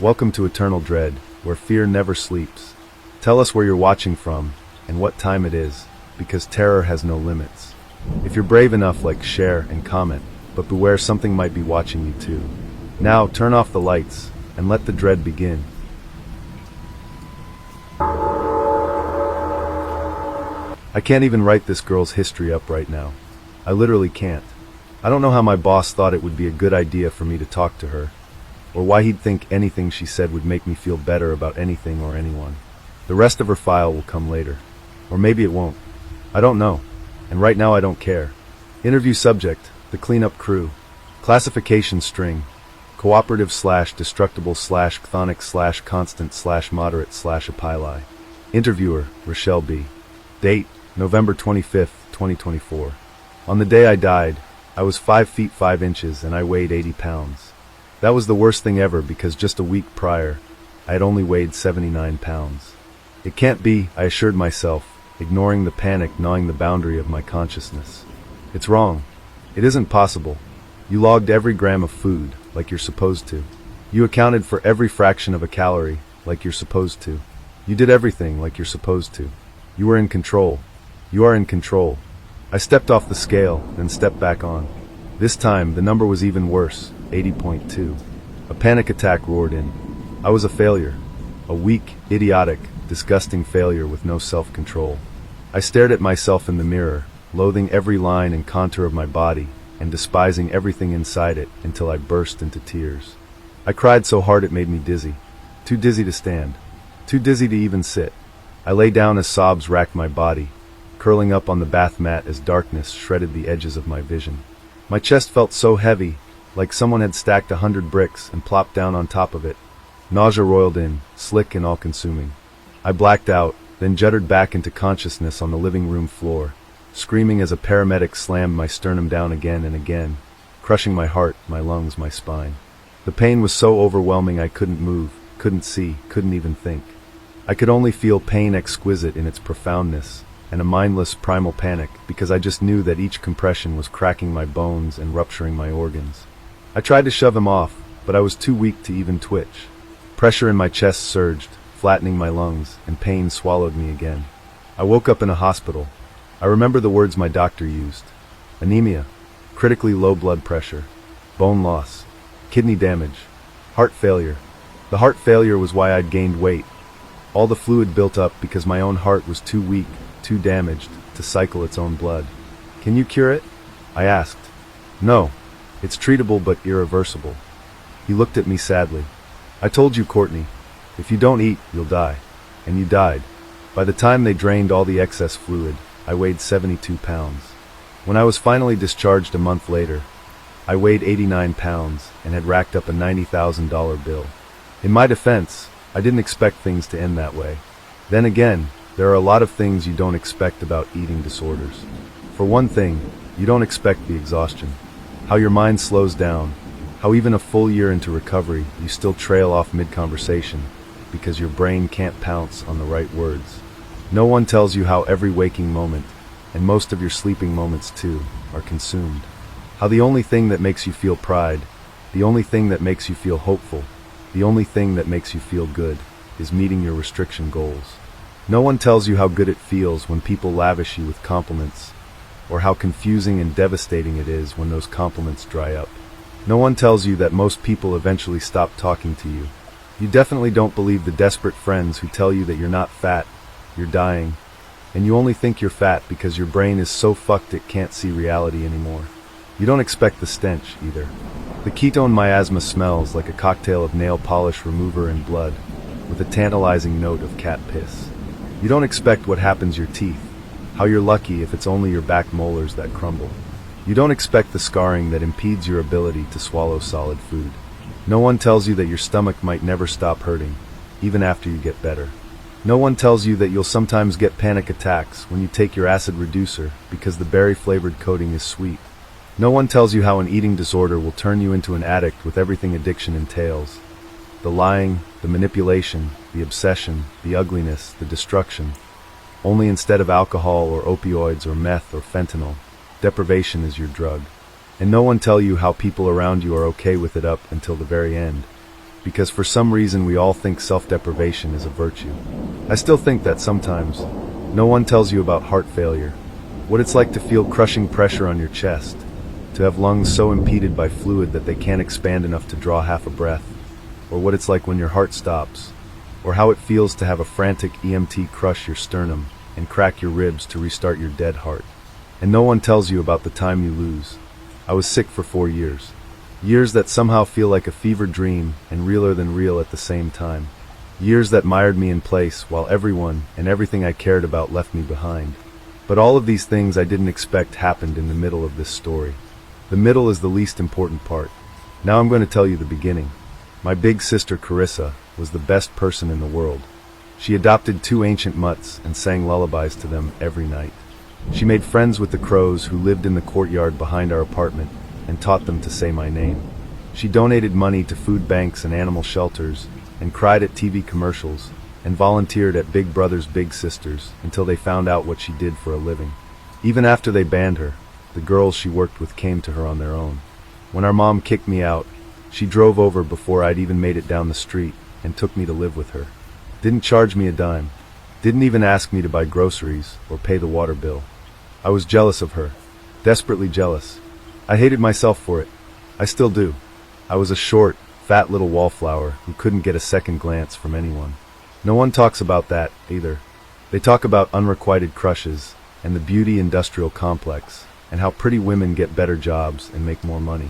Welcome to Eternal Dread, where fear never sleeps. Tell us where you're watching from, and what time it is, because terror has no limits. If you're brave enough, share and comment, but beware, something might be watching you too. Now, turn off the lights, and let the dread begin. I can't even write this girl's history up right now. I literally can't. I don't know how my boss thought it would be a good idea for me to talk to her, or why he'd think anything she said would make me feel better about anything or anyone. The rest of her file will come later. Or maybe it won't. I don't know. And right now I don't care. Interview subject, the cleanup crew. Classification string, cooperative/destructible/chthonic/constant/moderate/apili. Interviewer, Rochelle B. Date, November 25th, 2024. On the day I died, I was 5 feet 5 inches and I weighed 80 pounds. That was the worst thing ever because just a week prior, I had only weighed 79 pounds. It can't be, I assured myself, ignoring the panic gnawing the boundary of my consciousness. It's wrong. It isn't possible. You logged every gram of food, like you're supposed to. You accounted for every fraction of a calorie, like you're supposed to. You did everything like you're supposed to. You were in control. You are in control. I stepped off the scale, then stepped back on. This time, the number was even worse, 80.2. A panic attack roared in. I was a failure. A weak, idiotic, disgusting failure with no self-control. I stared at myself in the mirror, loathing every line and contour of my body, and despising everything inside it until I burst into tears. I cried so hard it made me dizzy. Too dizzy to stand. Too dizzy to even sit. I lay down as sobs racked my body, curling up on the bath mat as darkness shredded the edges of my vision. My chest felt so heavy, like someone had stacked 100 bricks and plopped down on top of it. Nausea roiled in, slick and all-consuming. I blacked out, then juddered back into consciousness on the living room floor, screaming as a paramedic slammed my sternum down again and again, crushing my heart, my lungs, my spine. The pain was so overwhelming I couldn't move, couldn't see, couldn't even think. I could only feel pain exquisite in its profoundness, and a mindless primal panic because I just knew that each compression was cracking my bones and rupturing my organs. I tried to shove him off, but I was too weak to even twitch. Pressure in my chest surged, flattening my lungs, and pain swallowed me again. I woke up in a hospital. I remember the words my doctor used. Anemia, critically low blood pressure, bone loss, kidney damage, heart failure. The heart failure was why I'd gained weight. All the fluid built up because my own heart was too weak, too damaged, to cycle its own blood. Can you cure it? I asked. No. It's treatable but irreversible. He looked at me sadly. I told you, Courtney, if you don't eat, you'll die. And you died. By the time they drained all the excess fluid, I weighed 72 pounds. When I was finally discharged a month later, I weighed 89 pounds and had racked up a $90,000 bill. In my defense, I didn't expect things to end that way. Then again, there are a lot of things you don't expect about eating disorders. For one thing, you don't expect the exhaustion. How your mind slows down, how even a full year into recovery, you still trail off mid-conversation because your brain can't pounce on the right words. No one tells you how every waking moment, and most of your sleeping moments too, are consumed. How the only thing that makes you feel pride, the only thing that makes you feel hopeful, the only thing that makes you feel good, is meeting your restriction goals. No one tells you how good it feels when people lavish you with compliments, or how confusing and devastating it is when those compliments dry up. No one tells you that most people eventually stop talking to you. You definitely don't believe the desperate friends who tell you that you're not fat, you're dying, and you only think you're fat because your brain is so fucked it can't see reality anymore. You don't expect the stench, either. The ketone miasma smells like a cocktail of nail polish remover and blood, with a tantalizing note of cat piss. You don't expect what happens to your teeth, how you're lucky if it's only your back molars that crumble. You don't expect the scarring that impedes your ability to swallow solid food. No one tells you that your stomach might never stop hurting, even after you get better. No one tells you that you'll sometimes get panic attacks when you take your acid reducer because the berry-flavored coating is sweet. No one tells you how an eating disorder will turn you into an addict with everything addiction entails. The lying, the manipulation, the obsession, the ugliness, the destruction. Only instead of alcohol or opioids or meth or fentanyl, deprivation is your drug. And no one tell you how people around you are okay with it up until the very end. because for some reason we all think self-deprivation is a virtue. I still think that sometimes. No one tells you about heart failure, what it's like to feel crushing pressure on your chest, to have lungs so impeded by fluid that they can't expand enough to draw half a breath, or what it's like when your heart stops, or how it feels to have a frantic EMT crush your sternum and crack your ribs to restart your dead heart. And no one tells you about the time you lose. I was sick for 4 years. Years that somehow feel like a fever dream and realer than real at the same time. Years that mired me in place while everyone and everything I cared about left me behind. But all of these things I didn't expect happened in the middle of this story. The middle is the least important part. Now I'm going to tell you the beginning. My big sister Carissa was the best person in the world. She adopted 2 ancient mutts and sang lullabies to them every night. She made friends with the crows who lived in the courtyard behind our apartment and taught them to say my name. She donated money to food banks and animal shelters, and cried at TV commercials, and volunteered at Big Brothers Big Sisters until they found out what she did for a living. Even after they banned her, the girls she worked with came to her on their own. When our mom kicked me out, she drove over before I'd even made it down the street and took me to live with her. Didn't charge me a dime. Didn't even ask me to buy groceries or pay the water bill. I was jealous of her. Desperately jealous. I hated myself for it. I still do. I was a short, fat little wallflower who couldn't get a second glance from anyone. No one talks about that, either. They talk about unrequited crushes and the beauty industrial complex and how pretty women get better jobs and make more money.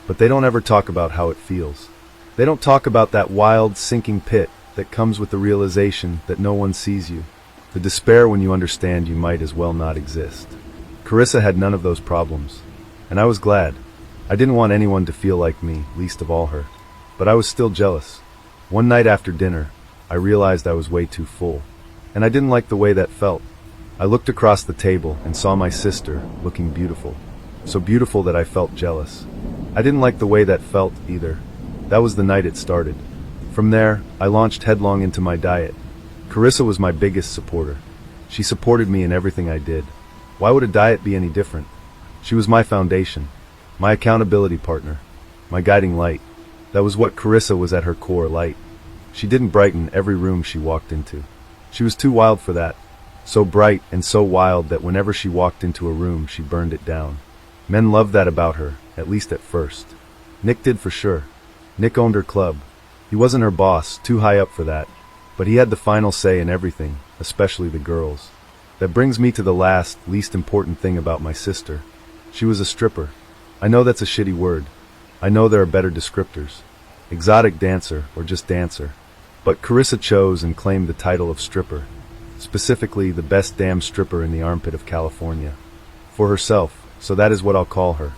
But they don't ever talk about how it feels. They don't talk about that wild, sinking pit that comes with the realization that no one sees you. The despair when you understand you might as well not exist. Carissa had none of those problems. And I was glad. I didn't want anyone to feel like me, least of all her. But I was still jealous. One night after dinner, I realized I was way too full. And I didn't like the way that felt. I looked across the table and saw my sister, looking beautiful. So beautiful that I felt jealous. I didn't like the way that felt, either. That was the night it started. From there, I launched headlong into my diet. Carissa was my biggest supporter. She supported me in everything I did. Why would a diet be any different? She was my foundation, my accountability partner, my guiding light. That was what Carissa was at her core, light. She didn't brighten every room she walked into. She was too wild for that. So bright and so wild that whenever she walked into a room, she burned it down. Men loved that about her, at least at first. Nick did for sure. Nick owned her club. He wasn't her boss, too high up for that. But he had the final say in everything, especially the girls. That brings me to the last, least important thing about my sister. She was a stripper. I know that's a shitty word. I know there are better descriptors. Exotic dancer, or just dancer. But Carissa chose and claimed the title of stripper. Specifically, the best damn stripper in the armpit of California. For herself, so that is what I'll call her.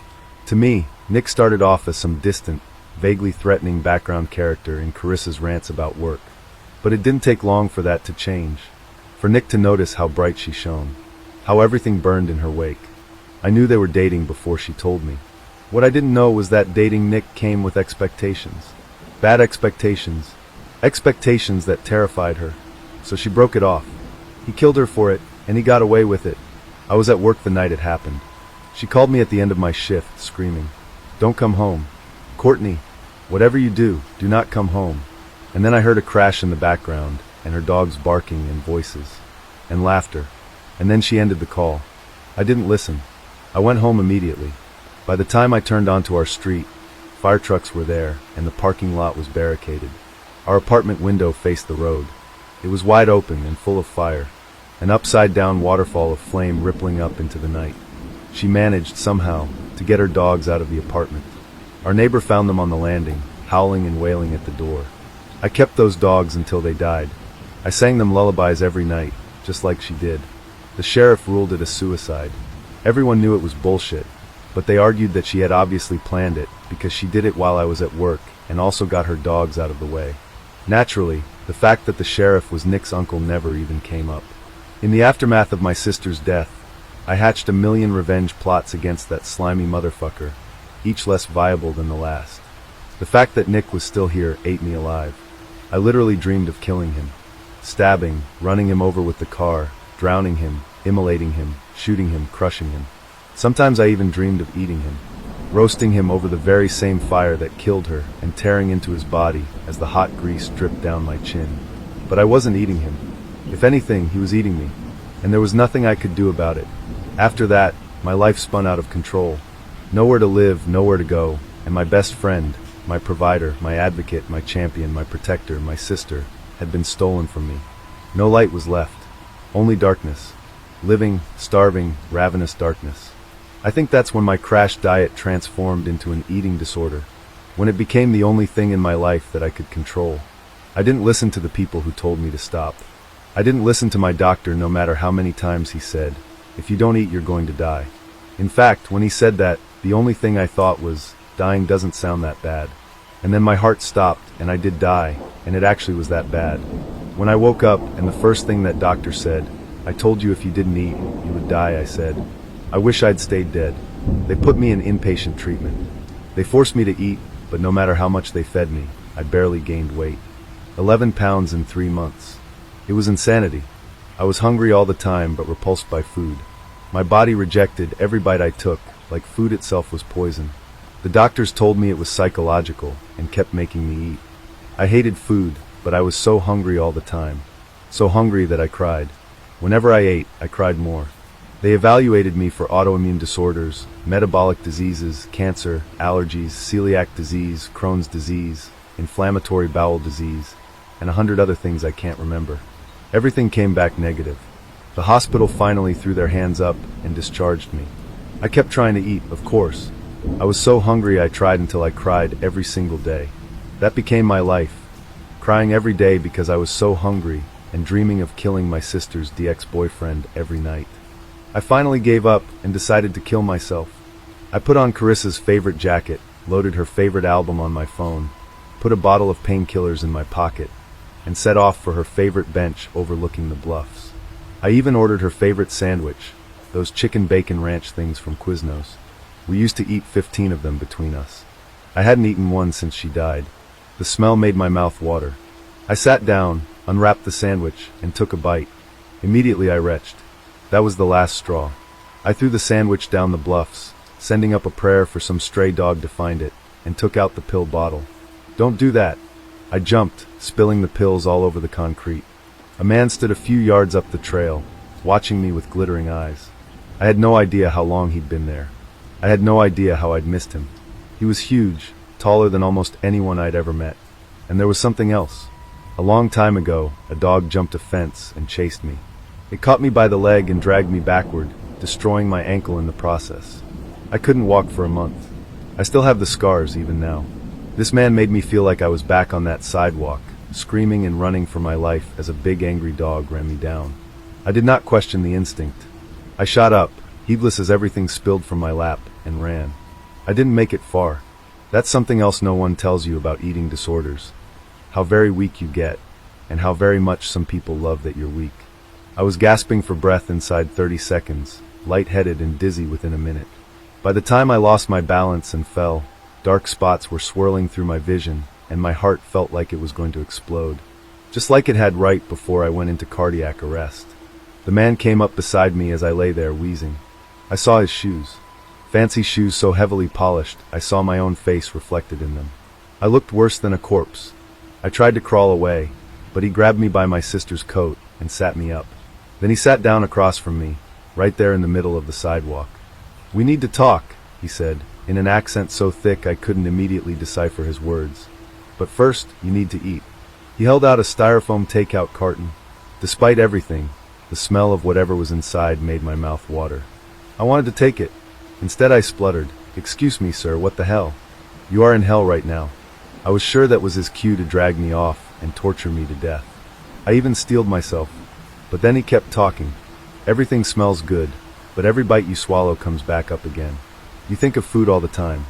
To me, Nick started off as some distant, vaguely threatening background character in Carissa's rants about work. But it didn't take long for that to change. For Nick to notice how bright she shone. How everything burned in her wake. I knew they were dating before she told me. What I didn't know was that dating Nick came with expectations. Bad expectations. Expectations that terrified her. So she broke it off. He killed her for it, and he got away with it. I was at work the night it happened. She called me at the end of my shift, screaming, "Don't come home. Courtney, whatever you do, do not come home." And then I heard a crash in the background, and her dogs barking and voices. And laughter. And then she ended the call. I didn't listen. I went home immediately. By the time I turned onto our street, fire trucks were there, and the parking lot was barricaded. Our apartment window faced the road. It was wide open and full of fire, an upside-down waterfall of flame rippling up into the night. She managed, somehow, to get her dogs out of the apartment. Our neighbor found them on the landing, howling and wailing at the door. I kept those dogs until they died. I sang them lullabies every night, just like she did. The sheriff ruled it a suicide. Everyone knew it was bullshit, but they argued that she had obviously planned it because she did it while I was at work and also got her dogs out of the way. Naturally, the fact that the sheriff was Nick's uncle never even came up. In the aftermath of my sister's death, I hatched a million revenge plots against that slimy motherfucker, each less viable than the last. The fact that Nick was still here ate me alive. I literally dreamed of killing him. Stabbing, running him over with the car, drowning him, immolating him, shooting him, crushing him. Sometimes I even dreamed of eating him. roasting him over the very same fire that killed her and tearing into his body as the hot grease dripped down my chin. But I wasn't eating him. If anything, he was eating me, and there was nothing I could do about it. After that, my life spun out of control. Nowhere to live, nowhere to go, and my best friend, my provider, my advocate, my champion, my protector, my sister, had been stolen from me. No light was left. Only darkness. Living, starving, ravenous darkness. I think that's when my crash diet transformed into an eating disorder, when it became the only thing in my life that I could control. I didn't listen to the people who told me to stop. I didn't listen to my doctor no matter how many times he said, "If you don't eat, you're going to die." In fact, when he said that, the only thing I thought was, dying doesn't sound that bad. And then my heart stopped, and I did die, and it actually was that bad. When I woke up, and the first thing that doctor said, "I told you if you didn't eat, you would die," I said. I wish I'd stayed dead. They put me in inpatient treatment. They forced me to eat, but no matter how much they fed me, I barely gained weight. 11 pounds in 3 months. It was insanity. I was hungry all the time, but repulsed by food. My body rejected every bite I took, like food itself was poison. The doctors told me it was psychological, and kept making me eat. I hated food, but I was so hungry all the time. So hungry that I cried. Whenever I ate, I cried more. They evaluated me for autoimmune disorders, metabolic diseases, cancer, allergies, celiac disease, Crohn's disease, inflammatory bowel disease, and 100 other things I can't remember. Everything came back negative. The hospital finally threw their hands up and discharged me. I kept trying to eat, of course. I was so hungry I tried until I cried every single day. That became my life. Crying every day because I was so hungry and dreaming of killing my sister's ex-boyfriend every night. I finally gave up and decided to kill myself. I put on Carissa's favorite jacket, loaded her favorite album on my phone, put a bottle of painkillers in my pocket, and set off for her favorite bench overlooking the bluffs. I even ordered her favorite sandwich, those chicken bacon ranch things from Quiznos. We used to eat 15 of them between us. I hadn't eaten one since she died. The smell made my mouth water. I sat down, unwrapped the sandwich, and took a bite. Immediately I retched. That was the last straw. I threw the sandwich down the bluffs, sending up a prayer for some stray dog to find it, and took out the pill bottle. "Don't do that." I jumped, spilling the pills all over the concrete. A man stood a few yards up the trail, watching me with glittering eyes. I had no idea how long he'd been there. I had no idea how I'd missed him. He was huge, taller than almost anyone I'd ever met. And there was something else. A long time ago, a dog jumped a fence and chased me. It caught me by the leg and dragged me backward, destroying my ankle in the process. I couldn't walk for a month. I still have the scars even now. This man made me feel like I was back on that sidewalk, screaming and running for my life as a big angry dog ran me down. I did not question the instinct. I shot up, heedless as everything spilled from my lap, and ran. I didn't make it far. That's something else no one tells you about eating disorders. How very weak you get, and how very much some people love that you're weak. I was gasping for breath inside 30 seconds, lightheaded and dizzy within a minute. By the time I lost my balance and fell, dark spots were swirling through my vision, and my heart felt like it was going to explode. Just like it had right before I went into cardiac arrest. The man came up beside me as I lay there wheezing. I saw his shoes. Fancy shoes so heavily polished, I saw my own face reflected in them. I looked worse than a corpse. I tried to crawl away, but he grabbed me by my sister's coat and sat me up. Then he sat down across from me, right there in the middle of the sidewalk. "We need to talk," he said, in an accent so thick I couldn't immediately decipher his words. "But first, you need to eat." He held out a styrofoam takeout carton. Despite everything, the smell of whatever was inside made my mouth water. I wanted to take it. Instead I spluttered, "Excuse me, sir, what the hell? You are in hell right now." I was sure that was his cue to drag me off and torture me to death. I even steeled myself. But then he kept talking. "Everything smells good, but every bite you swallow comes back up again. You think of food all the time.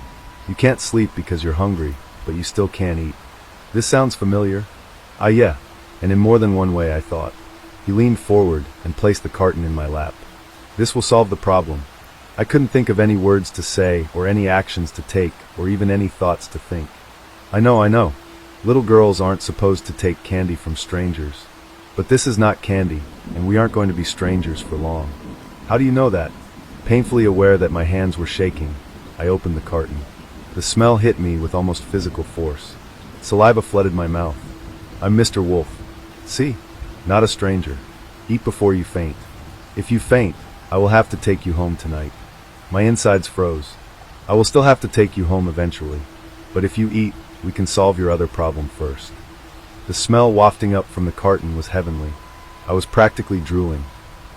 You can't sleep because you're hungry, but you still can't eat. This sounds familiar?" "Ah, yeah," and in more than one way, I thought. He leaned forward and placed the carton in my lap. "This will solve the problem." I couldn't think of any words to say, or any actions to take, or even any thoughts to think. I know. Little girls aren't supposed to take candy from strangers. But this is not candy, and we aren't going to be strangers for long. "How do you know that?" Painfully aware that my hands were shaking, I opened the carton. The smell hit me with almost physical force. Saliva flooded my mouth. I'm Mr. Wolf. See? Not a stranger. Eat before you faint. If you faint, I will have to take you home tonight. My insides froze. I will still have to take you home eventually. But if you eat, we can solve your other problem first. The smell wafting up from the carton was heavenly. I was practically drooling.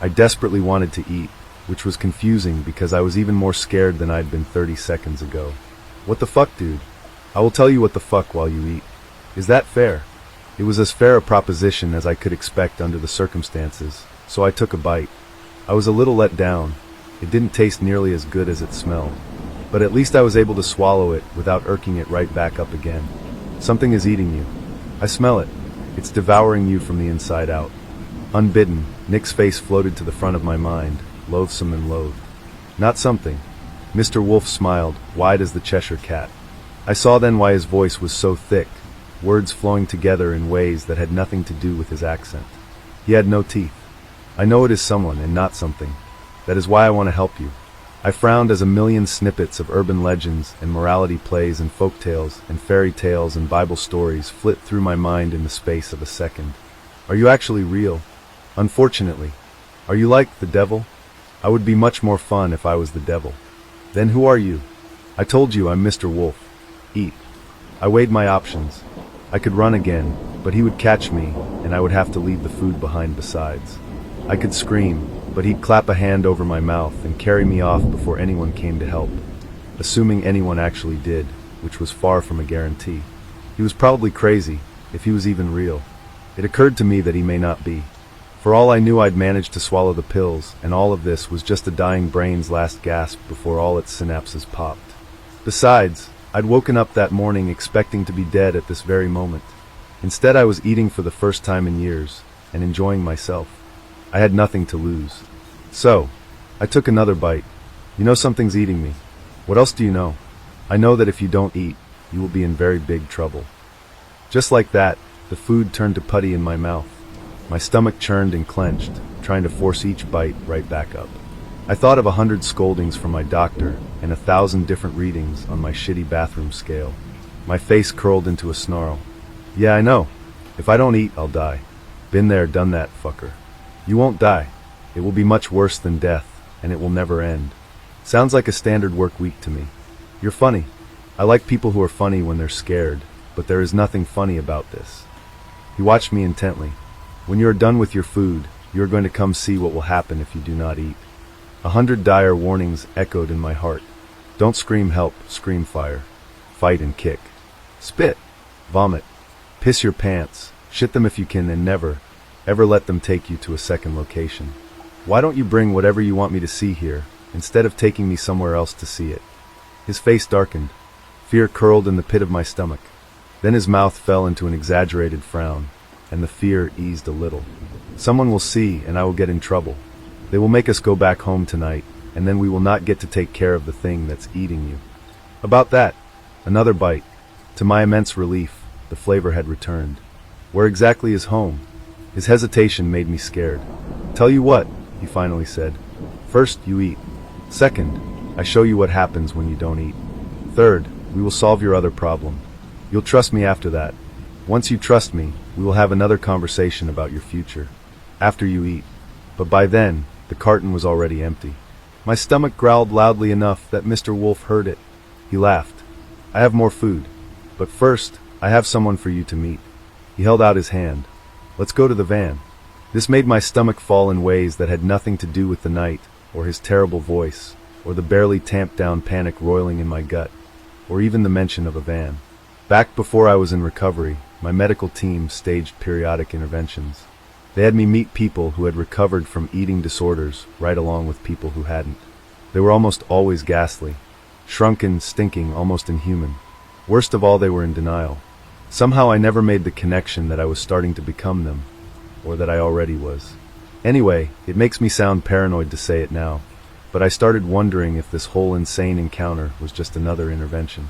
I desperately wanted to eat, which was confusing because I was even more scared than I'd been 30 seconds ago. What the fuck, dude? I will tell you what the fuck while you eat. Is that fair? It was as fair a proposition as I could expect under the circumstances, so I took a bite. I was a little let down. It didn't taste nearly as good as it smelled. But at least I was able to swallow it without irking it right back up again. Something is eating you. I smell it. It's devouring you from the inside out. Unbidden, Nick's face floated to the front of my mind, loathsome and loathed. Not something. Mr. Wolf smiled, wide as the Cheshire cat. I saw then why his voice was so thick, words flowing together in ways that had nothing to do with his accent. He had no teeth. I know it is someone and not something. That is why I want to help you. I frowned as a million snippets of urban legends and morality plays and folk tales and fairy tales and Bible stories flit through my mind in the space of a second. Are you actually real? Unfortunately. Are you like the devil? I would be much more fun if I was the devil. Then who are you? I told you I'm Mr. Wolf. Eat. I weighed my options. I could run again, but he would catch me, and I would have to leave the food behind besides. I could scream, but he'd clap a hand over my mouth and carry me off before anyone came to help. Assuming anyone actually did, which was far from a guarantee. He was probably crazy, if he was even real. It occurred to me that he may not be. For all I knew, I'd managed to swallow the pills, and all of this was just a dying brain's last gasp before all its synapses popped. Besides, I'd woken up that morning expecting to be dead at this very moment. Instead, I was eating for the first time in years, and enjoying myself. I had nothing to lose. So, I took another bite. You know something's eating me. What else do you know? I know that if you don't eat, you will be in very big trouble. Just like that, the food turned to putty in my mouth. My stomach churned and clenched, trying to force each bite right back up. I thought of 100 scoldings from my doctor and 1,000 different readings on my shitty bathroom scale. My face curled into a snarl. Yeah, I know. If I don't eat, I'll die. Been there, done that, fucker. You won't die. It will be much worse than death, and it will never end. Sounds like a standard work week to me. You're funny. I like people who are funny when they're scared, but there is nothing funny about this. He watched me intently. When you are done with your food, you are going to come see what will happen if you do not eat. 100 dire warnings echoed in my heart. Don't scream help, scream fire. Fight and kick. Spit. Vomit. Piss your pants. Shit them if you can, and never, ever let them take you to a second location. Why don't you bring whatever you want me to see here, instead of taking me somewhere else to see it? His face darkened. Fear curled in the pit of my stomach. Then his mouth fell into an exaggerated frown, and the fear eased a little. Someone will see, and I will get in trouble. They will make us go back home tonight, and then we will not get to take care of the thing that's eating you. About that, another bite. To my immense relief, the flavor had returned. Where exactly is home? His hesitation made me scared. Tell you what, he finally said. First, you eat. Second, I show you what happens when you don't eat. Third, we will solve your other problem. You'll trust me after that. Once you trust me, we will have another conversation about your future. After you eat. But by then, the carton was already empty. My stomach growled loudly enough that Mr. Wolf heard it. He laughed. I have more food. But first, I have someone for you to meet. He held out his hand. Let's go to the van. This made my stomach fall in ways that had nothing to do with the night, or his terrible voice, or the barely tamped down panic roiling in my gut, or even the mention of a van. Back before I was in recovery, my medical team staged periodic interventions. They had me meet people who had recovered from eating disorders right along with people who hadn't. They were almost always ghastly, shrunken, stinking, almost inhuman. Worst of all, they were in denial. Somehow I never made the connection that I was starting to become them, or that I already was. Anyway, it makes me sound paranoid to say it now, but I started wondering if this whole insane encounter was just another intervention.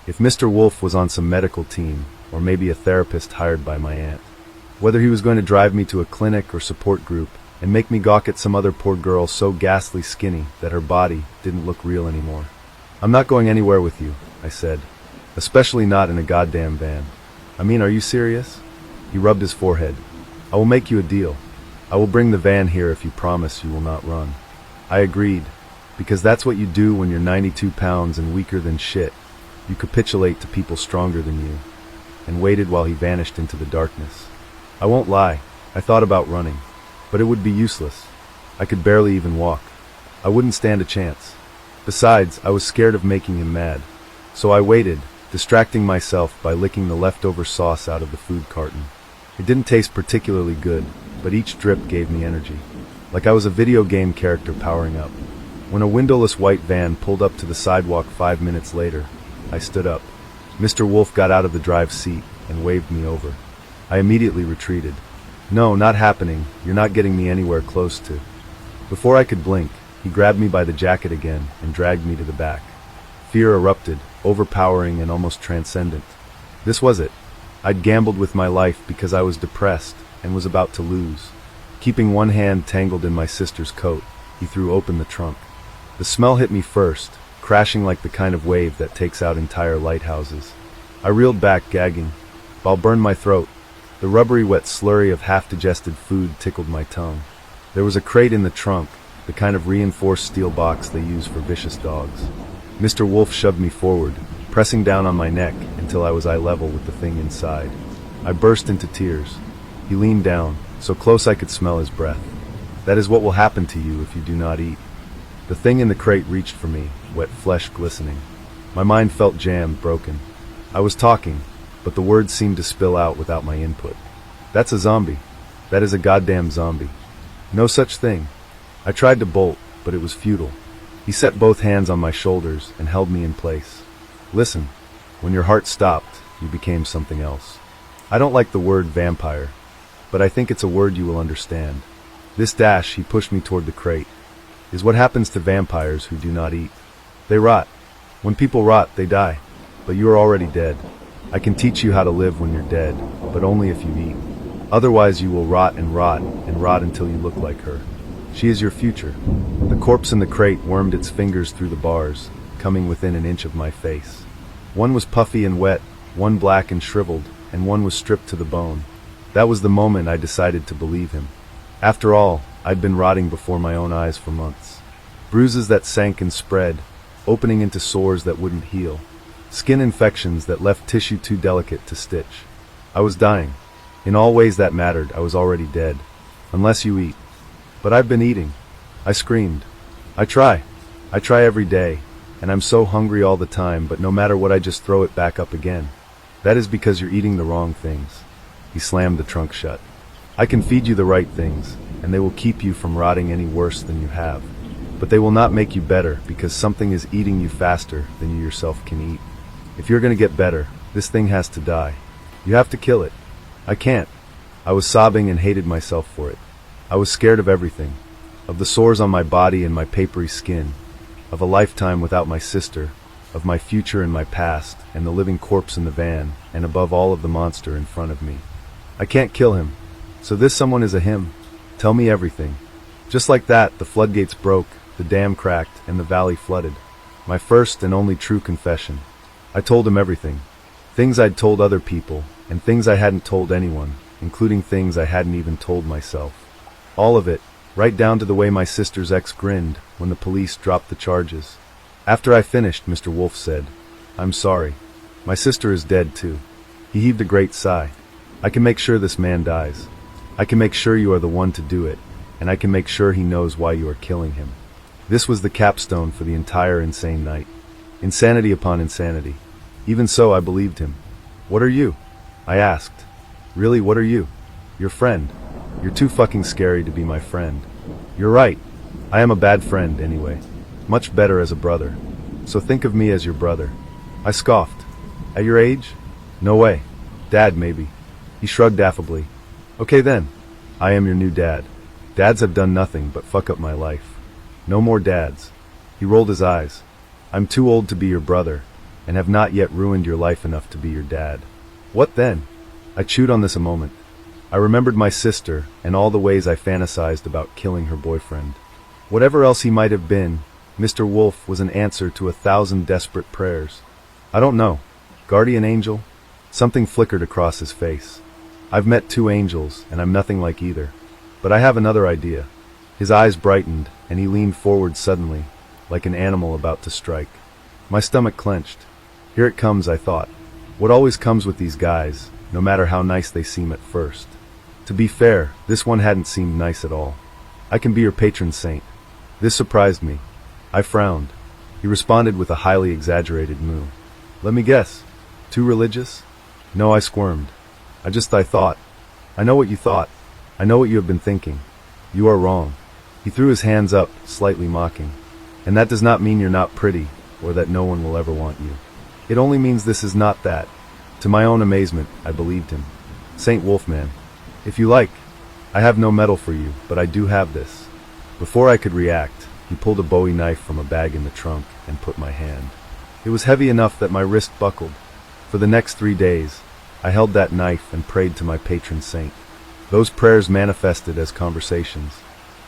If Mr. Wolf was on some medical team, or maybe a therapist hired by my aunt. Whether he was going to drive me to a clinic or support group and make me gawk at some other poor girl so ghastly skinny that her body didn't look real anymore. I'm not going anywhere with you, I said. Especially not in a goddamn van. I mean, are you serious? He rubbed his forehead. I will make you a deal. I will bring the van here if you promise you will not run. I agreed, because that's what you do when you're 92 pounds and weaker than shit. You capitulate to people stronger than you, and waited while he vanished into the darkness. I won't lie, I thought about running, but it would be useless. I could barely even walk. I wouldn't stand a chance. Besides, I was scared of making him mad. So I waited, distracting myself by licking the leftover sauce out of the food carton. It didn't taste particularly good, but each drip gave me energy, like I was a video game character powering up. When a windowless white van pulled up to the sidewalk 5 minutes later, I stood up. Mr. Wolf got out of the driver's seat and waved me over. I immediately retreated. No, not happening. You're not getting me anywhere close to. Before I could blink, he grabbed me by the jacket again and dragged me to the back. Fear erupted, overpowering and almost transcendent. This was it. I'd gambled with my life because I was depressed and was about to lose. Keeping one hand tangled in my sister's coat, he threw open the trunk. The smell hit me first, crashing like the kind of wave that takes out entire lighthouses. I reeled back, gagging. While burned my throat, the rubbery wet slurry of half-digested food tickled my tongue. There was a crate in the trunk, the kind of reinforced steel box they use for vicious dogs. Mr. Wolf shoved me forward, pressing down on my neck until I was eye level with the thing inside. I burst into tears. He leaned down, so close I could smell his breath. That is what will happen to you if you do not eat. The thing in the crate reached for me, wet flesh glistening. My mind felt jammed, broken. I was talking, but the words seemed to spill out without my input. That's a zombie. That is a goddamn zombie. No such thing. I tried to bolt, but it was futile. He set both hands on my shoulders and held me in place. Listen, when your heart stopped, you became something else. I don't like the word vampire, but I think it's a word you will understand. This dash, he pushed me toward the crate, is what happens to vampires who do not eat. They rot. When people rot, they die. But you are already dead. I can teach you how to live when you're dead, but only if you eat. Otherwise you will rot and rot and rot until you look like her. She is your future. The corpse in the crate wormed its fingers through the bars, coming within an inch of my face. One was puffy and wet, one black and shriveled, and one was stripped to the bone. That was the moment I decided to believe him. After all, I'd been rotting before my own eyes for months. Bruises that sank and spread, opening into sores that wouldn't heal. Skin infections that left tissue too delicate to stitch. I was dying. In all ways that mattered, I was already dead. Unless you eat. But I've been eating. I screamed. I try every day, and I'm so hungry all the time, but no matter what I just throw it back up again. That is because you're eating the wrong things. He slammed the trunk shut. I can feed you the right things, and they will keep you from rotting any worse than you have. But they will not make you better because something is eating you faster than you yourself can eat. If you're going to get better, this thing has to die. You have to kill it. I can't. I was sobbing and hated myself for it. I was scared of everything. Of the sores on my body and my papery skin. Of a lifetime without my sister. Of my future and my past, and the living corpse in the van, and above all of the monster in front of me. I can't kill him. So this someone is a him. Tell me everything. Just like that, the floodgates broke, the dam cracked, and the valley flooded. My first and only true confession. I told him everything. Things I'd told other people, and things I hadn't told anyone, including things I hadn't even told myself. All of it, right down to the way my sister's ex grinned when the police dropped the charges. After I finished, Mr. Wolf said, "I'm sorry. My sister is dead too." He heaved a great sigh. "I can make sure this man dies. I can make sure you are the one to do it, and I can make sure he knows why you are killing him." This was the capstone for the entire insane night. Insanity upon insanity. Even so, I believed him. "What are you?" I asked. "Really, what are you?" "Your friend. You're too fucking scary to be my friend." "You're right. I am a bad friend, anyway. Much better as a brother. So think of me as your brother." I scoffed. "At your age? No way. Dad, maybe." He shrugged affably. "Okay then. I am your new dad. Dads have done nothing but fuck up my life. No more dads." He rolled his eyes. "I'm too old to be your brother, and have not yet ruined your life enough to be your dad." "What then?" I chewed on this a moment. I remembered my sister and all the ways I fantasized about killing her boyfriend. Whatever else he might have been, Mr. Wolf was an answer to 1,000 desperate prayers. I don't know. Guardian angel? Something flickered across his face. I've met 2 angels, and I'm nothing like either. But I have another idea. His eyes brightened, and he leaned forward suddenly, like an animal about to strike. My stomach clenched. Here it comes, I thought. What always comes with these guys, no matter how nice they seem at first. To be fair, this one hadn't seemed nice at all. I can be your patron saint. This surprised me. I frowned. He responded with a highly exaggerated moo. Let me guess. Too religious? No, I squirmed. I thought. I know what you thought. I know what you have been thinking. You are wrong. He threw his hands up, slightly mocking. And that does not mean you're not pretty, or that no one will ever want you. It only means this is not that. To my own amazement, I believed him. Saint Wolfman, if you like, I have no medal for you, but I do have this. Before I could react, he pulled a Bowie knife from a bag in the trunk and put my hand. It was heavy enough that my wrist buckled. For the next 3 days, I held that knife and prayed to my patron saint. Those prayers manifested as conversations.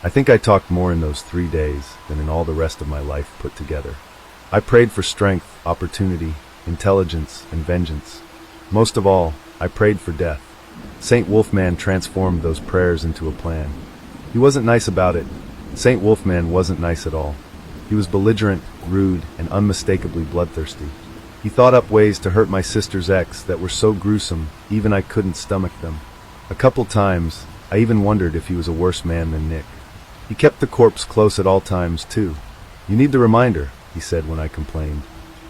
I think I talked more in those 3 days than in all the rest of my life put together. I prayed for strength, opportunity, intelligence, and vengeance. Most of all, I prayed for death. Saint Wolfman transformed those prayers into a plan. He wasn't nice about it. Saint Wolfman wasn't nice at all. He was belligerent, rude, and unmistakably bloodthirsty. He thought up ways to hurt my sister's ex that were so gruesome, even I couldn't stomach them. A couple times, I even wondered if he was a worse man than Nick. He kept the corpse close at all times, too. You need the reminder, he said when I complained.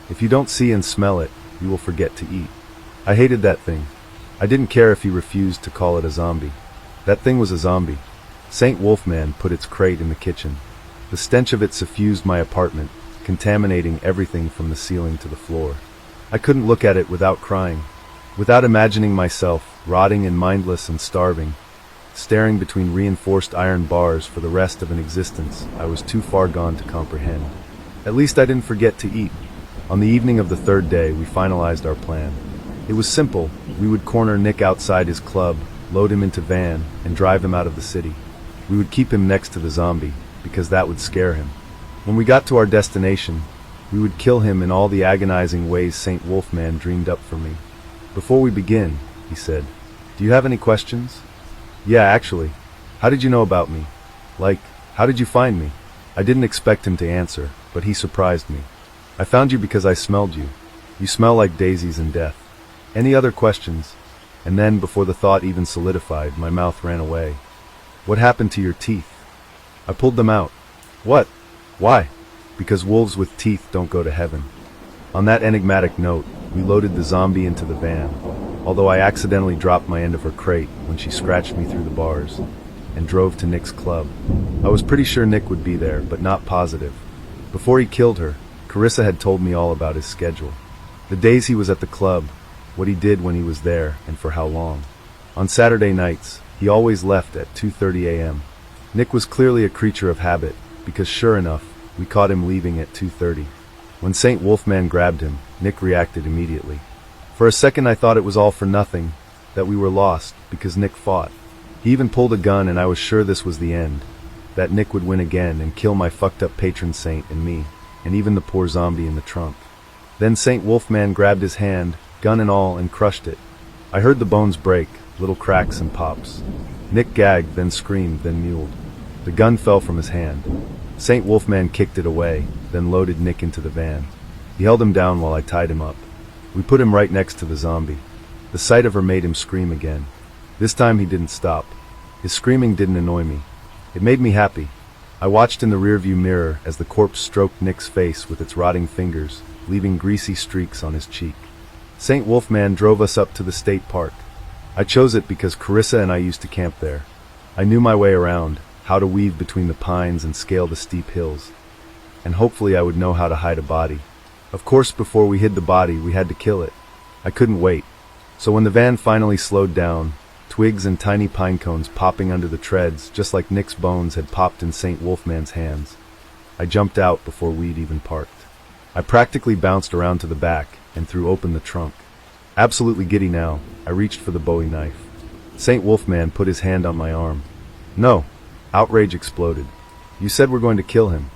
If you don't see and smell it, you will forget to eat. I hated that thing. I didn't care if he refused to call it a zombie. That thing was a zombie. Saint Wolfman put its crate in the kitchen. The stench of it suffused my apartment, contaminating everything from the ceiling to the floor. I couldn't look at it without crying, without imagining myself rotting and mindless and starving, staring between reinforced iron bars for the rest of an existence I was too far gone to comprehend. At least I didn't forget to eat. On the evening of the 3rd day, we finalized our plan. It was simple. We would corner Nick outside his club, load him into van, and drive him out of the city. We would keep him next to the zombie, because that would scare him. When we got to our destination, we would kill him in all the agonizing ways Saint Wolfman dreamed up for me. Before we begin, he said, do you have any questions? Yeah, actually. How did you know about me? Like, how did you find me? I didn't expect him to answer, but he surprised me. I found you because I smelled you. You smell like daisies and death. Any other questions? And then, before the thought even solidified, my mouth ran away. What happened to your teeth? I pulled them out. What? Why? Because wolves with teeth don't go to heaven. On that enigmatic note, we loaded the zombie into the van, although I accidentally dropped my end of her crate when she scratched me through the bars, and drove to Nick's club. I was pretty sure Nick would be there, but not positive. Before he killed her, Carissa had told me all about his schedule. The days he was at the club, what he did when he was there, and for how long. On Saturday nights, he always left at 2:30 a.m. Nick was clearly a creature of habit, because sure enough, we caught him leaving at 2:30. When Saint Wolfman grabbed him, Nick reacted immediately. For a second I thought it was all for nothing, that we were lost, because Nick fought. He even pulled a gun and I was sure this was the end, that Nick would win again and kill my fucked up patron saint and me, and even the poor zombie in the trunk. Then Saint Wolfman grabbed his hand, gun and all, and crushed it. I heard the bones break, little cracks and pops. Nick gagged, then screamed, then mewed. The gun fell from his hand. Saint Wolfman kicked it away, then loaded Nick into the van. He held him down while I tied him up. We put him right next to the zombie. The sight of her made him scream again. This time he didn't stop. His screaming didn't annoy me. It made me happy. I watched in the rearview mirror as the corpse stroked Nick's face with its rotting fingers, leaving greasy streaks on his cheek. Saint Wolfman drove us up to the state park. I chose it because Carissa and I used to camp there. I knew my way around, how to weave between the pines and scale the steep hills. And hopefully I would know how to hide a body. Of course, before we hid the body, we had to kill it. I couldn't wait. So when the van finally slowed down, twigs and tiny pine cones popping under the treads, just like Nick's bones had popped in Saint Wolfman's hands, I jumped out before we'd even parked. I practically bounced around to the back and threw open the trunk. Absolutely giddy now, I reached for the Bowie knife. Saint Wolfman put his hand on my arm. No. Outrage exploded. You said we're going to kill him.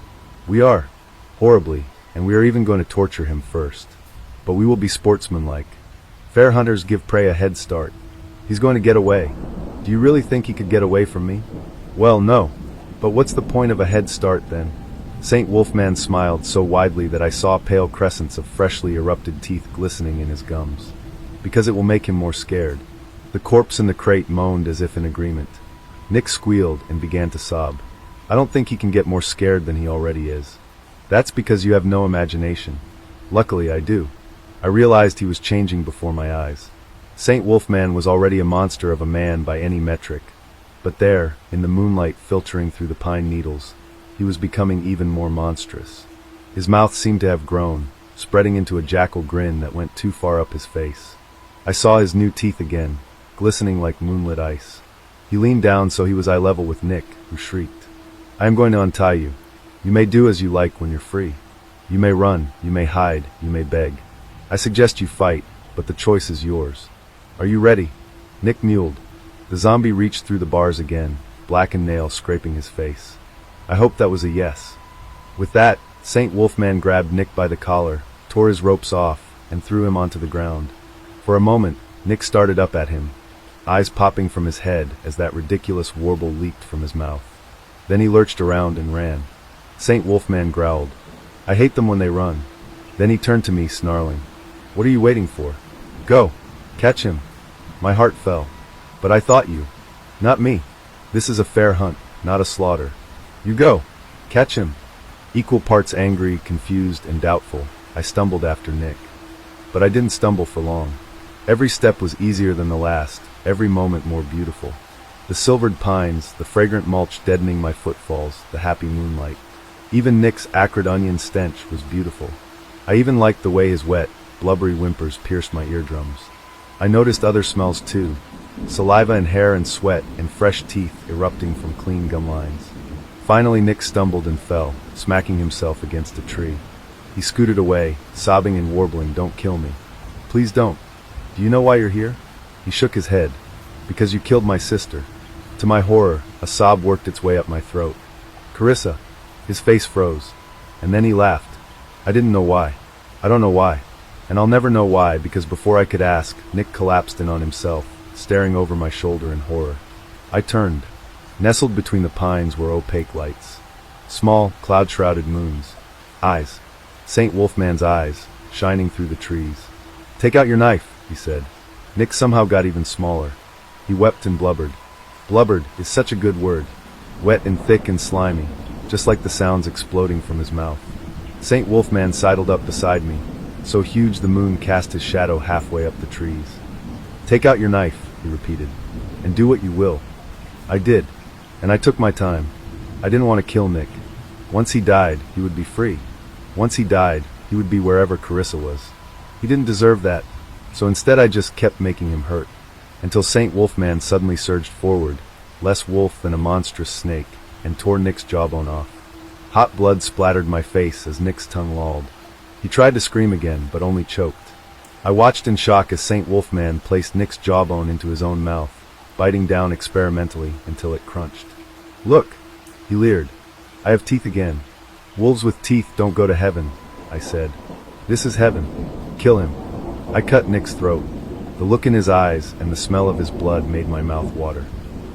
We are. horribly, and we are even going to torture him first. But we will be sportsmanlike. Fair hunters give prey a head start. He's going to get away. Do you really think he could get away from me? Well, no. But what's the point of a head start then? Saint Wolfman smiled so widely that I saw pale crescents of freshly erupted teeth glistening in his gums. Because it will make him more scared. The corpse in the crate moaned as if in agreement. Nick squealed and began to sob. I don't think he can get more scared than he already is. That's because you have no imagination. Luckily, I do. I realized he was changing before my eyes. Saint Wolfman was already a monster of a man by any metric. But there, in the moonlight filtering through the pine needles, he was becoming even more monstrous. His mouth seemed to have grown, spreading into a jackal grin that went too far up his face. I saw his new teeth again, glistening like moonlit ice. He leaned down so he was eye level with Nick, who shrieked. I am going to untie you. You may do as you like when you're free. You may run, you may hide, you may beg. I suggest you fight, but the choice is yours. Are you ready? Nick mewed. The zombie reached through the bars again, blackened nail scraping his face. I hoped that was a yes. With that, Saint Wolfman grabbed Nick by the collar, tore his ropes off, and threw him onto the ground. For a moment, Nick started up at him, eyes popping from his head as that ridiculous warble leaked from his mouth. Then he lurched around and ran. Saint Wolfman growled. I hate them when they run. Then he turned to me, snarling. What are you waiting for? Go! Catch him! My heart fell. But I thought you. Not me. This is a fair hunt, not a slaughter. You go! Catch him! Equal parts angry, confused, and doubtful, I stumbled after Nick. But I didn't stumble for long. Every step was easier than the last, every moment more beautiful. The silvered pines, the fragrant mulch deadening my footfalls, the happy moonlight. Even Nick's acrid onion stench was beautiful. I even liked the way his wet, blubbery whimpers pierced my eardrums. I noticed other smells too, saliva and hair and sweat and fresh teeth erupting from clean gum lines. Finally Nick stumbled and fell, smacking himself against a tree. He scooted away, sobbing and warbling, Don't kill me. Please don't. Do you know why you're here? He shook his head. Because you killed my sister. To my horror, a sob worked its way up my throat. Carissa. His face froze. And then he laughed. I didn't know why. I don't know why. And I'll never know why, because before I could ask, Nick collapsed in on himself, staring over my shoulder in horror. I turned. Nestled between the pines were opaque lights. Small, cloud-shrouded moons. Eyes. Saint Wolfman's eyes, shining through the trees. Take out your knife, he said. Nick somehow got even smaller. He wept and blubbered. Blubbered is such a good word. Wet and thick and slimy, just like the sounds exploding from his mouth. Saint Wolfman sidled up beside me, so huge the moon cast his shadow halfway up the trees. Take out your knife, he repeated, and do what you will. I did, and I took my time. I didn't want to kill Nick. Once he died, he would be free. Once he died, he would be wherever Carissa was. He didn't deserve that, so instead I just kept making him hurt, until Saint Wolfman suddenly surged forward, less wolf than a monstrous snake, and tore Nick's jawbone off. Hot blood splattered my face as Nick's tongue lolled. He tried to scream again, but only choked. I watched in shock as Saint Wolfman placed Nick's jawbone into his own mouth, biting down experimentally until it crunched. Look, he leered. I have teeth again. Wolves with teeth don't go to heaven, I said. This is heaven. Kill him. I cut Nick's throat. The look in his eyes and the smell of his blood made my mouth water.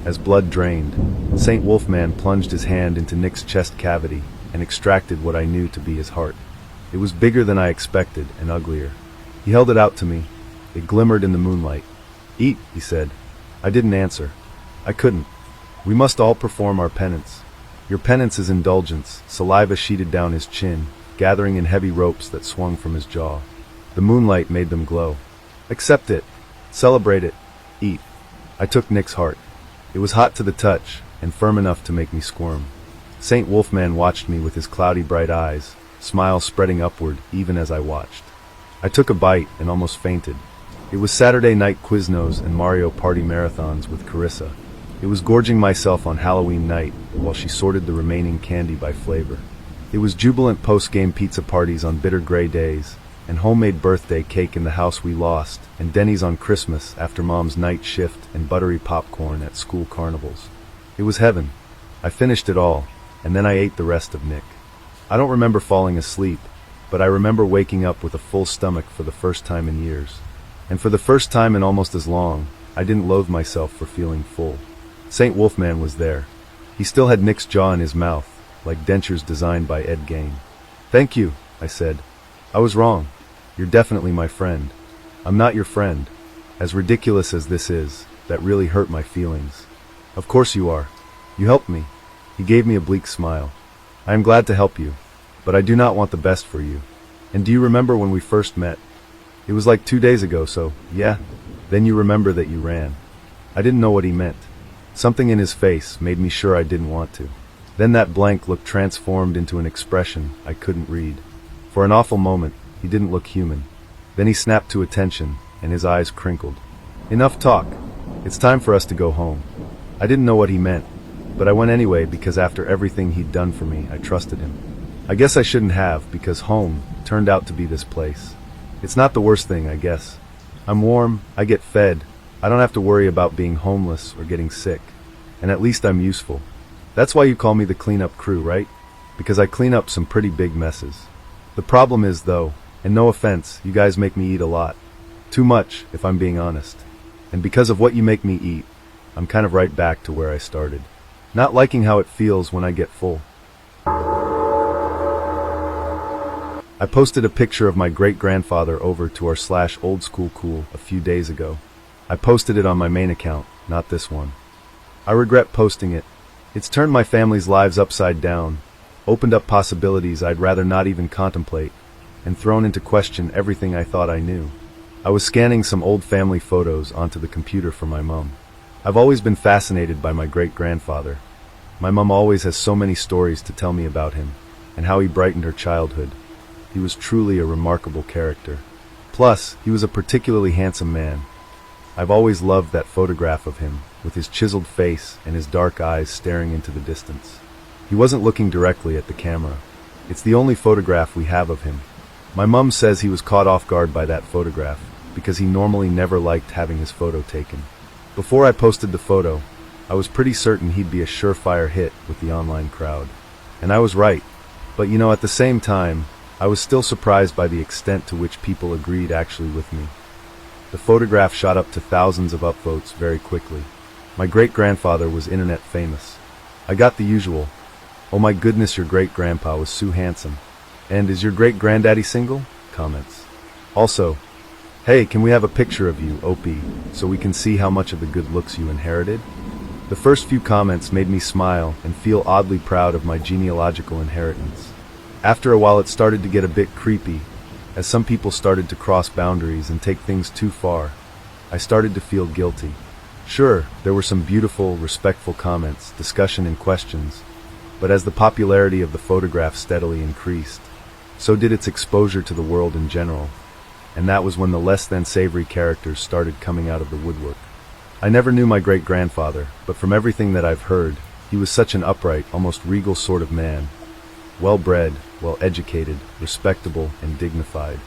As blood drained, Saint Wolfman plunged his hand into Nick's chest cavity and extracted what I knew to be his heart. It was bigger than I expected and uglier. He held it out to me. It glimmered in the moonlight. Eat, he said. I didn't answer. I couldn't. We must all perform our penance. Your penance is indulgence. Saliva sheeted down his chin, gathering in heavy ropes that swung from his jaw. The moonlight made them glow. Accept it. Celebrate it. Eat. I took Nick's heart. It was hot to the touch, and firm enough to make me squirm. Saint Wolfman watched me with his cloudy bright eyes, smile spreading upward even as I watched. I took a bite and almost fainted. It was Saturday night Quiznos and Mario Party marathons with Carissa. It was gorging myself on Halloween night while she sorted the remaining candy by flavor. It was jubilant post-game pizza parties on bitter gray days, and homemade birthday cake in the house we lost, and Denny's on Christmas after Mom's night shift and buttery popcorn at school carnivals. It was heaven. I finished it all, and then I ate the rest of Nick. I don't remember falling asleep, but I remember waking up with a full stomach for the first time in years. And for the first time in almost as long, I didn't loathe myself for feeling full. Saint Wolfman was there. He still had Nick's jaw in his mouth, like dentures designed by Ed Gain. "Thank you," I said. "I was wrong. You're definitely my friend." "I'm not your friend." As ridiculous as this is, that really hurt my feelings. "Of course you are. You helped me." He gave me a bleak smile. "I am glad to help you, but I do not want the best for you. And do you remember when we first met? It was like 2 days ago, so, yeah. Then you remember that you ran." I didn't know what he meant. Something in his face made me sure I didn't want to. Then that blank look transformed into an expression I couldn't read. For an awful moment, he didn't look human. Then he snapped to attention, and his eyes crinkled. "Enough talk. It's time for us to go home." I didn't know what he meant, but I went anyway because after everything he'd done for me, I trusted him. I guess I shouldn't have, because home turned out to be this place. It's not the worst thing, I guess. I'm warm, I get fed, I don't have to worry about being homeless or getting sick. And at least I'm useful. That's why you call me the cleanup crew, right? Because I clean up some pretty big messes. The problem is, though, and no offense, you guys make me eat a lot. Too much, if I'm being honest. And because of what you make me eat, I'm kind of right back to where I started. Not liking how it feels when I get full. I posted a picture of my great-grandfather over to our /oldschoolcool a few days ago. I posted it on my main account, not this one. I regret posting it. It's turned my family's lives upside down, opened up possibilities I'd rather not even contemplate, and thrown into question everything I thought I knew. I was scanning some old family photos onto the computer for my mom. I've always been fascinated by my great-grandfather. My mom always has so many stories to tell me about him, and how he brightened her childhood. He was truly a remarkable character. Plus, he was a particularly handsome man. I've always loved that photograph of him, with his chiseled face and his dark eyes staring into the distance. He wasn't looking directly at the camera. It's the only photograph we have of him. My mom says he was caught off guard by that photograph, because he normally never liked having his photo taken. Before I posted the photo, I was pretty certain he'd be a surefire hit with the online crowd. And I was right. But at the same time, I was still surprised by the extent to which people agreed actually with me. The photograph shot up to thousands of upvotes very quickly. My great-grandfather was internet famous. I got the usual, "Oh my goodness, your great-grandpa was so handsome. And is your great-granddaddy single?" comments. Also, "Hey, can we have a picture of you, Opie, so we can see how much of the good looks you inherited?" The first few comments made me smile and feel oddly proud of my genealogical inheritance. After a while it started to get a bit creepy, as some people started to cross boundaries and take things too far. I started to feel guilty. Sure, there were some beautiful, respectful comments, discussion and questions, but as the popularity of the photograph steadily increased, so did its exposure to the world in general, and that was when the less than savory characters started coming out of the woodwork. I never knew my great-grandfather, but from everything that I've heard, he was such an upright, almost regal sort of man. Well-bred, well-educated, respectable, and dignified.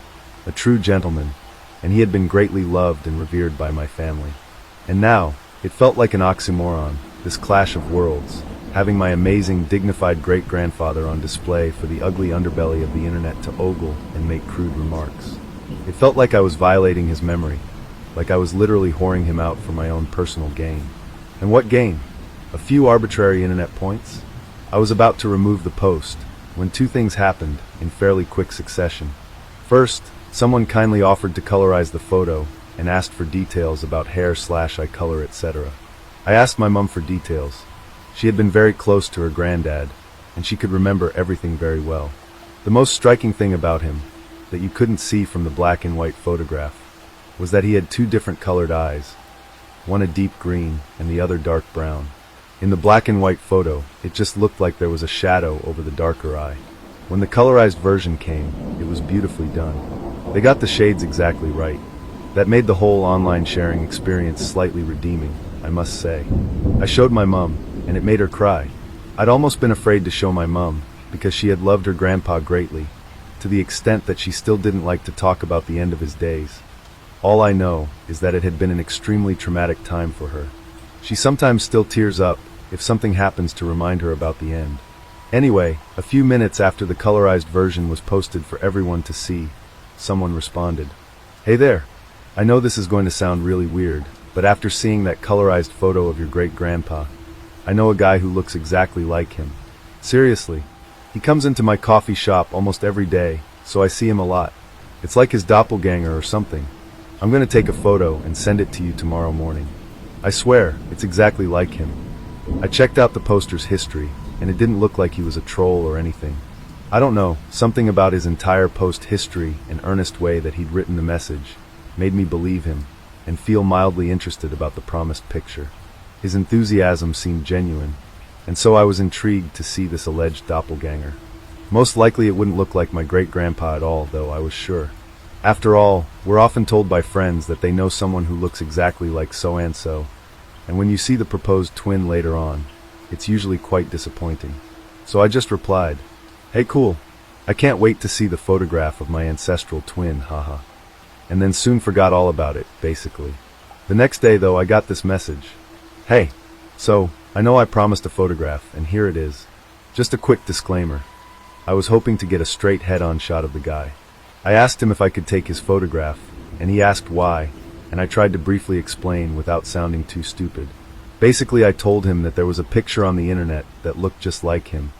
A true gentleman, and he had been greatly loved and revered by my family. And now, it felt like an oxymoron, this clash of worlds, having my amazing, dignified great-grandfather on display for the ugly underbelly of the internet to ogle and make crude remarks. It felt like I was violating his memory, like I was literally whoring him out for my own personal gain. And what gain? A few arbitrary internet points? I was about to remove the post, when two things happened in fairly quick succession. First, someone kindly offered to colorize the photo and asked for details about hair/eye color, etc. I asked my mom for details. She had been very close to her granddad, and she could remember everything very well. The most striking thing about him, that you couldn't see from the black and white photograph, was that he had two different colored eyes, one a deep green and the other dark brown. In the black and white photo, it just looked like there was a shadow over the darker eye. When the colorized version came, it was beautifully done. They got the shades exactly right. That made the whole online sharing experience slightly redeeming, I must say. I showed my mom, and it made her cry. I'd almost been afraid to show my mom, because she had loved her grandpa greatly, to the extent that she still didn't like to talk about the end of his days. All I know is that it had been an extremely traumatic time for her. She sometimes still tears up if something happens to remind her about the end. Anyway, a few minutes after the colorized version was posted for everyone to see, someone responded, "Hey there. I know this is going to sound really weird, but after seeing that colorized photo of your great-grandpa, I know a guy who looks exactly like him. Seriously. He comes into my coffee shop almost every day, so I see him a lot. It's like his doppelganger or something. I'm going to take a photo and send it to you tomorrow morning. I swear, it's exactly like him." I checked out the poster's history, and it didn't look like he was a troll or anything. I don't know, something about his entire post history and earnest way that he'd written the message made me believe him and feel mildly interested about the promised picture. His enthusiasm seemed genuine, and so I was intrigued to see this alleged doppelganger. Most likely it wouldn't look like my great-grandpa at all, though, I was sure. After all, we're often told by friends that they know someone who looks exactly like so-and-so, and when you see the proposed twin later on, it's usually quite disappointing. So I just replied, "Hey, cool. I can't wait to see the photograph of my ancestral twin, haha." And then soon forgot all about it, basically. The next day, though, I got this message. "Hey, so, I know I promised a photograph, and here it is. Just a quick disclaimer. I was hoping to get a straight head-on shot of the guy. I asked him if I could take his photograph, and he asked why, and I tried to briefly explain without sounding too stupid. Basically, I told him that there was a picture on the internet that looked just like him,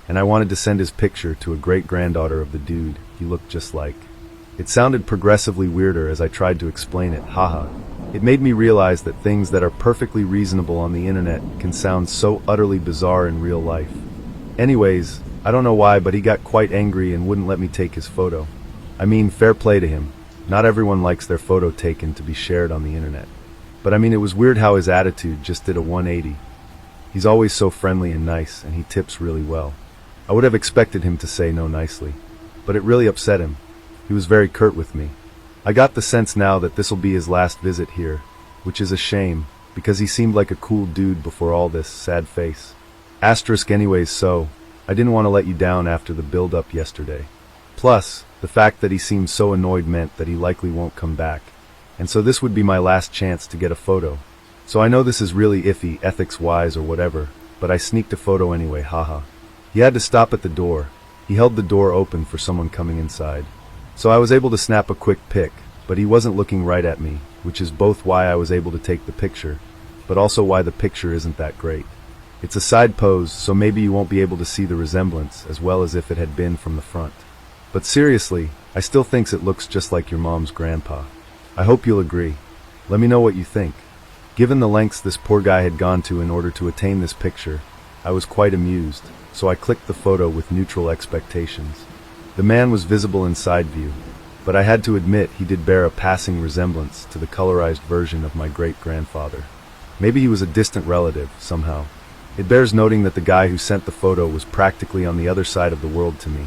and I wanted to send his picture to a great-granddaughter of the dude he looked just like. It sounded progressively weirder as I tried to explain it, haha. It made me realize that things that are perfectly reasonable on the internet can sound so utterly bizarre in real life. Anyways, I don't know why, but he got quite angry and wouldn't let me take his photo. I mean, fair play to him. Not everyone likes their photo taken to be shared on the internet. But I mean, it was weird how his attitude just did a 180. He's always so friendly and nice, and he tips really well. I would have expected him to say no nicely, but it really upset him. He was very curt with me. I got the sense now that this'll be his last visit here, which is a shame, because he seemed like a cool dude before all this sad face. Asterisk anyways, so, I didn't want to let you down after the build-up yesterday. Plus, the fact that he seemed so annoyed meant that he likely won't come back, and so this would be my last chance to get a photo. So I know this is really iffy, ethics-wise or whatever, but I sneaked a photo anyway, haha. He had to stop at the door. He held the door open for someone coming inside. So I was able to snap a quick pic, but he wasn't looking right at me, which is both why I was able to take the picture, but also why the picture isn't that great. It's a side pose, so maybe you won't be able to see the resemblance as well as if it had been from the front. But seriously, I still thinks it looks just like your mom's grandpa. I hope you'll agree. Let me know what you think. Given the lengths this poor guy had gone to in order to attain this picture, I was quite amused, so I clicked the photo with neutral expectations. The man was visible in side view, but I had to admit he did bear a passing resemblance to the colorized version of my great-grandfather. Maybe he was a distant relative, somehow. It bears noting that the guy who sent the photo was practically on the other side of the world to me,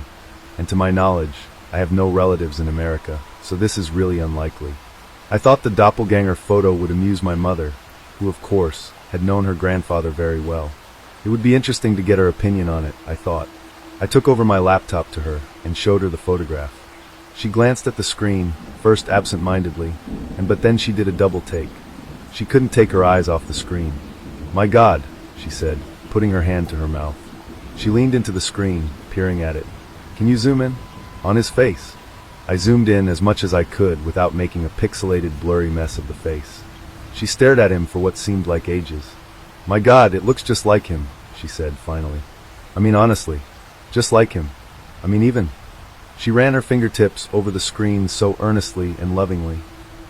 and to my knowledge, I have no relatives in America, so this is really unlikely. I thought the doppelganger photo would amuse my mother, who, of course, had known her grandfather very well. It would be interesting to get her opinion on it, I thought. I took over my laptop to her and showed her the photograph. She glanced at the screen, first absent-mindedly, but then she did a double take. She couldn't take her eyes off the screen. "My God," she said, putting her hand to her mouth. She leaned into the screen, peering at it. "Can you zoom in? On his face." I zoomed in as much as I could without making a pixelated, blurry mess of the face. She stared at him for what seemed like ages. "My God, it looks just like him," she said, finally. "I mean, honestly, just like him. I mean, even..." She ran her fingertips over the screen so earnestly and lovingly.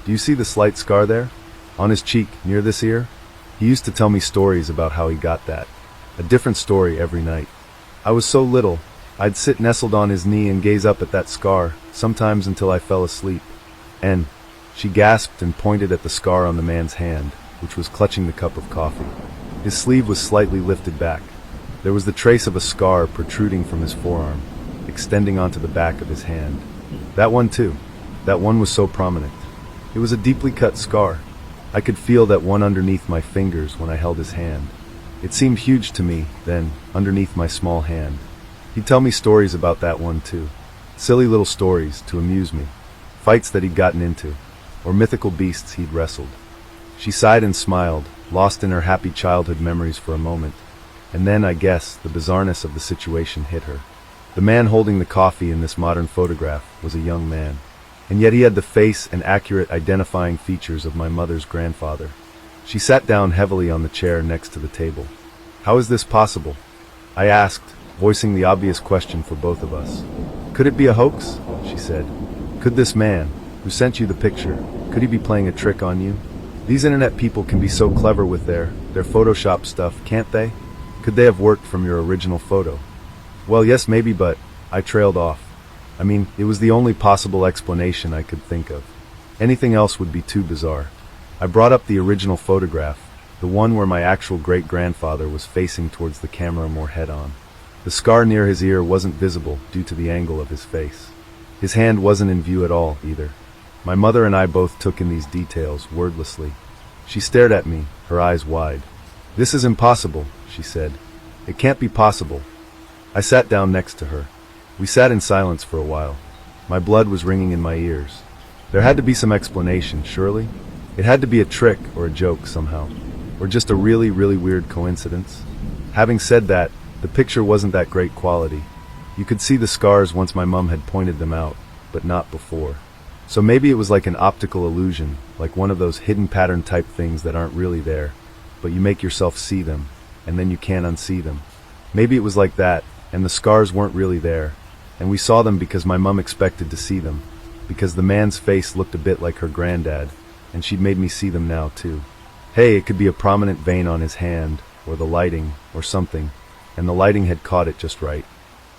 "Do you see the slight scar there? On his cheek, near this ear? He used to tell me stories about how he got that. A different story every night. I was so little, I'd sit nestled on his knee and gaze up at that scar, sometimes until I fell asleep. And..." She gasped and pointed at the scar on the man's hand, which was clutching the cup of coffee. His sleeve was slightly lifted back. There was the trace of a scar protruding from his forearm, extending onto the back of his hand. That one too. That one was so prominent. It was a deeply cut scar. I could feel that one underneath my fingers when I held his hand. It seemed huge to me, then, underneath my small hand. He'd tell me stories about that one too. Silly little stories to amuse me. Fights that he'd gotten into, or mythical beasts he'd wrestled. She sighed and smiled, lost in her happy childhood memories for a moment. And then, I guess, the bizarreness of the situation hit her. The man holding the coffee in this modern photograph was a young man, and yet he had the face and accurate identifying features of my mother's grandfather. She sat down heavily on the chair next to the table. "How is this possible?" I asked, voicing the obvious question for both of us. "Could it be a hoax?" she said. "Could this man, who sent you the picture, could he be playing a trick on you? These internet people can be so clever with their Photoshop stuff, can't they? Could they have worked from your original photo?" "Well, yes, maybe, but..." I trailed off. I mean, it was the only possible explanation I could think of. Anything else would be too bizarre. I brought up the original photograph, the one where my actual great-grandfather was facing towards the camera more head-on. The scar near his ear wasn't visible due to the angle of his face. His hand wasn't in view at all, either. My mother and I both took in these details, wordlessly. She stared at me, her eyes wide. "This is impossible," she said. "It can't be possible." I sat down next to her. We sat in silence for a while. My blood was ringing in my ears. There had to be some explanation, surely? It had to be a trick or a joke somehow. Or just a really, really weird coincidence. Having said that, the picture wasn't that great quality. You could see the scars once my mum had pointed them out, but not before. So maybe it was like an optical illusion, like one of those hidden pattern type things that aren't really there, but you make yourself see them, and then you can't unsee them. Maybe it was like that, and the scars weren't really there, and we saw them because my mum expected to see them, because the man's face looked a bit like her granddad, and she'd made me see them now too. Hey, it could be a prominent vein on his hand, or the lighting, or something, and the lighting had caught it just right.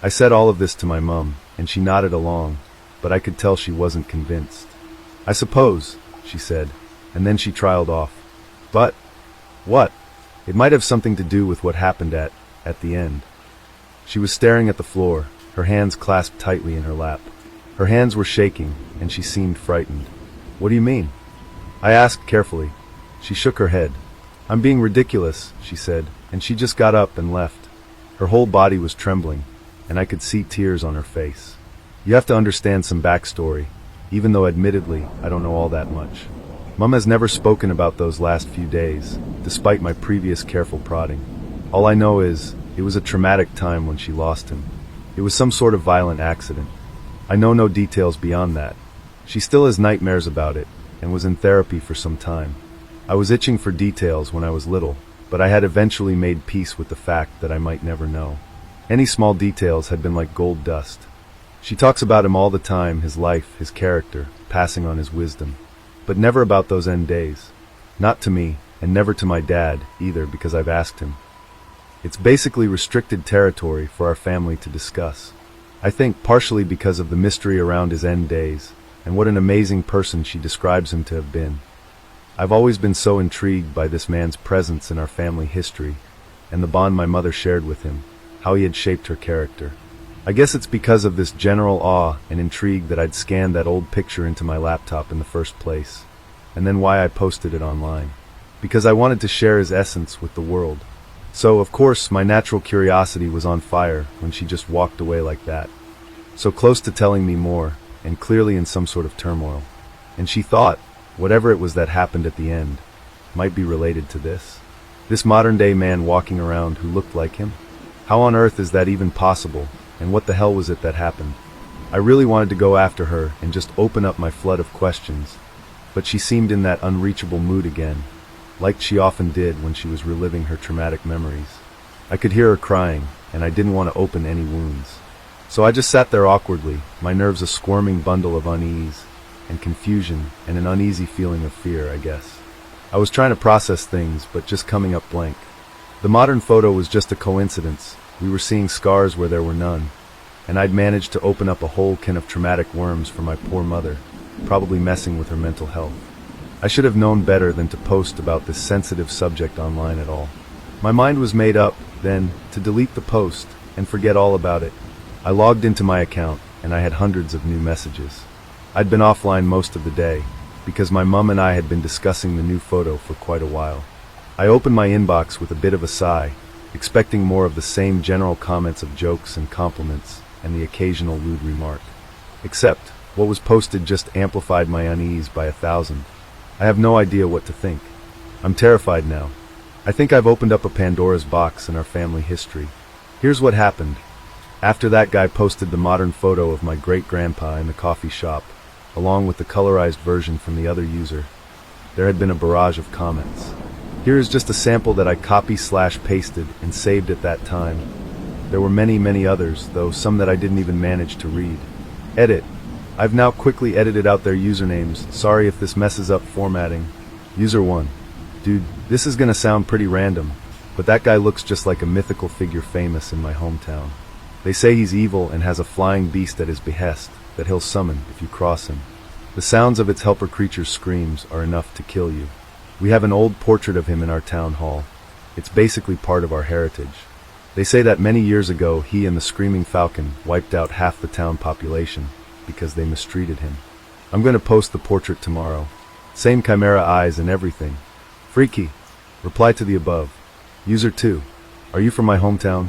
I said all of this to my mum, and she nodded along, but I could tell she wasn't convinced. "I suppose," she said, and then she trailed off. "But..." "What?" "It might have something to do with what happened at the end." She was staring at the floor, her hands clasped tightly in her lap. Her hands were shaking, and she seemed frightened. "What do you mean?" I asked carefully. She shook her head. "I'm being ridiculous," she said, and she just got up and left. Her whole body was trembling, and I could see tears on her face. You have to understand some backstory, even though admittedly I don't know all that much. Mum has never spoken about those last few days, despite my previous careful prodding. All I know is, it was a traumatic time when she lost him. It was some sort of violent accident. I know no details beyond that. She still has nightmares about it, and was in therapy for some time. I was itching for details when I was little, but I had eventually made peace with the fact that I might never know. Any small details had been like gold dust. She talks about him all the time, his life, his character, passing on his wisdom. But never about those end days. Not to me, and never to my dad, either, because I've asked him. It's basically restricted territory for our family to discuss. I think partially because of the mystery around his end days, and what an amazing person she describes him to have been. I've always been so intrigued by this man's presence in our family history, and the bond my mother shared with him, how he had shaped her character. I guess it's because of this general awe and intrigue that I'd scanned that old picture into my laptop in the first place, and then why I posted it online. Because I wanted to share his essence with the world. So, of course, my natural curiosity was on fire when she just walked away like that. So close to telling me more, and clearly in some sort of turmoil. And she thought, whatever it was that happened at the end, might be related to this. This modern-day man walking around who looked like him? How on earth is that even possible, and what the hell was it that happened? I really wanted to go after her and just open up my flood of questions, but she seemed in that unreachable mood again, like she often did when she was reliving her traumatic memories. I could hear her crying, and I didn't want to open any wounds. So I just sat there awkwardly, my nerves a squirming bundle of unease, and confusion, and an uneasy feeling of fear, I guess. I was trying to process things, but just coming up blank. The modern photo was just a coincidence. We were seeing scars where there were none, and I'd managed to open up a whole can of traumatic worms for my poor mother, probably messing with her mental health. I should have known better than to post about this sensitive subject online at all. My mind was made up, then, to delete the post and forget all about it. I logged into my account, and I had hundreds of new messages. I'd been offline most of the day, because my mum and I had been discussing the new photo for quite a while. I opened my inbox with a bit of a sigh, expecting more of the same general comments of jokes and compliments, and the occasional lewd remark. Except, what was posted just amplified my unease by 1,000. I have no idea what to think. I'm terrified now. I think I've opened up a Pandora's box in our family history. Here's what happened. After that guy posted the modern photo of my great-grandpa in the coffee shop, along with the colorized version from the other user, there had been a barrage of comments. Here is just a sample that I copy/pasted and saved at that time. There were many others, though some that I didn't even manage to read. Edit. I've now quickly edited out their usernames. Sorry if this messes up formatting. User 1. Dude, this is gonna sound pretty random, but that guy looks just like a mythical figure famous in my hometown. They say he's evil and has a flying beast at his behest that he'll summon if you cross him. The sounds of its helper creature's screams are enough to kill you. We have an old portrait of him in our town hall. It's basically part of our heritage. They say that many years ago he and the Screaming Falcon wiped out half the town population because they mistreated him. I'm going to post the portrait tomorrow. Same chimera eyes and everything. Freaky. Reply to the above. User 2. Are you from my hometown?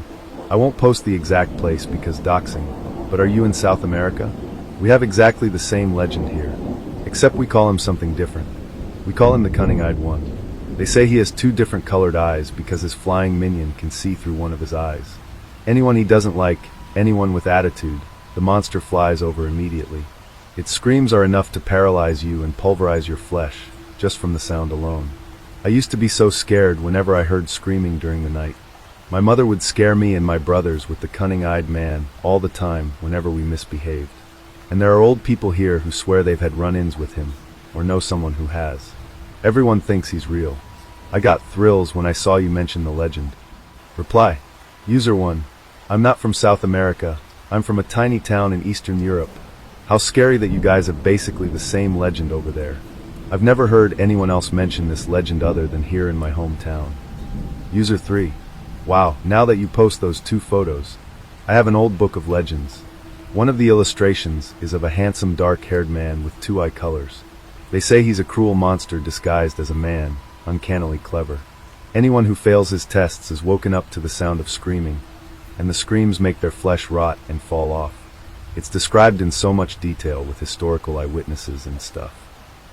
I won't post the exact place because doxing, but are you in South America? We have exactly the same legend here, except we call him something different. We call him the Cunning-Eyed One. They say he has 2 different colored eyes because his flying minion can see through one of his eyes. Anyone he doesn't like, anyone with attitude, the monster flies over immediately. Its screams are enough to paralyze you and pulverize your flesh, just from the sound alone. I used to be so scared whenever I heard screaming during the night. My mother would scare me and my brothers with the cunning-eyed man all the time whenever we misbehaved. And there are old people here who swear they've had run-ins with him, or know someone who has. Everyone thinks he's real. I got thrills when I saw you mention the legend. Reply. User 1. I'm not from South America. I'm from a tiny town in Eastern Europe. How scary that you guys have basically the same legend over there. I've never heard anyone else mention this legend other than here in my hometown. User 3. Wow, now that you post those 2 photos, I have an old book of legends. One of the illustrations is of a handsome dark-haired man with 2 eye colors. They say he's a cruel monster disguised as a man, uncannily clever. Anyone who fails his tests is woken up to the sound of screaming, and the screams make their flesh rot and fall off. It's described in so much detail with historical eyewitnesses and stuff.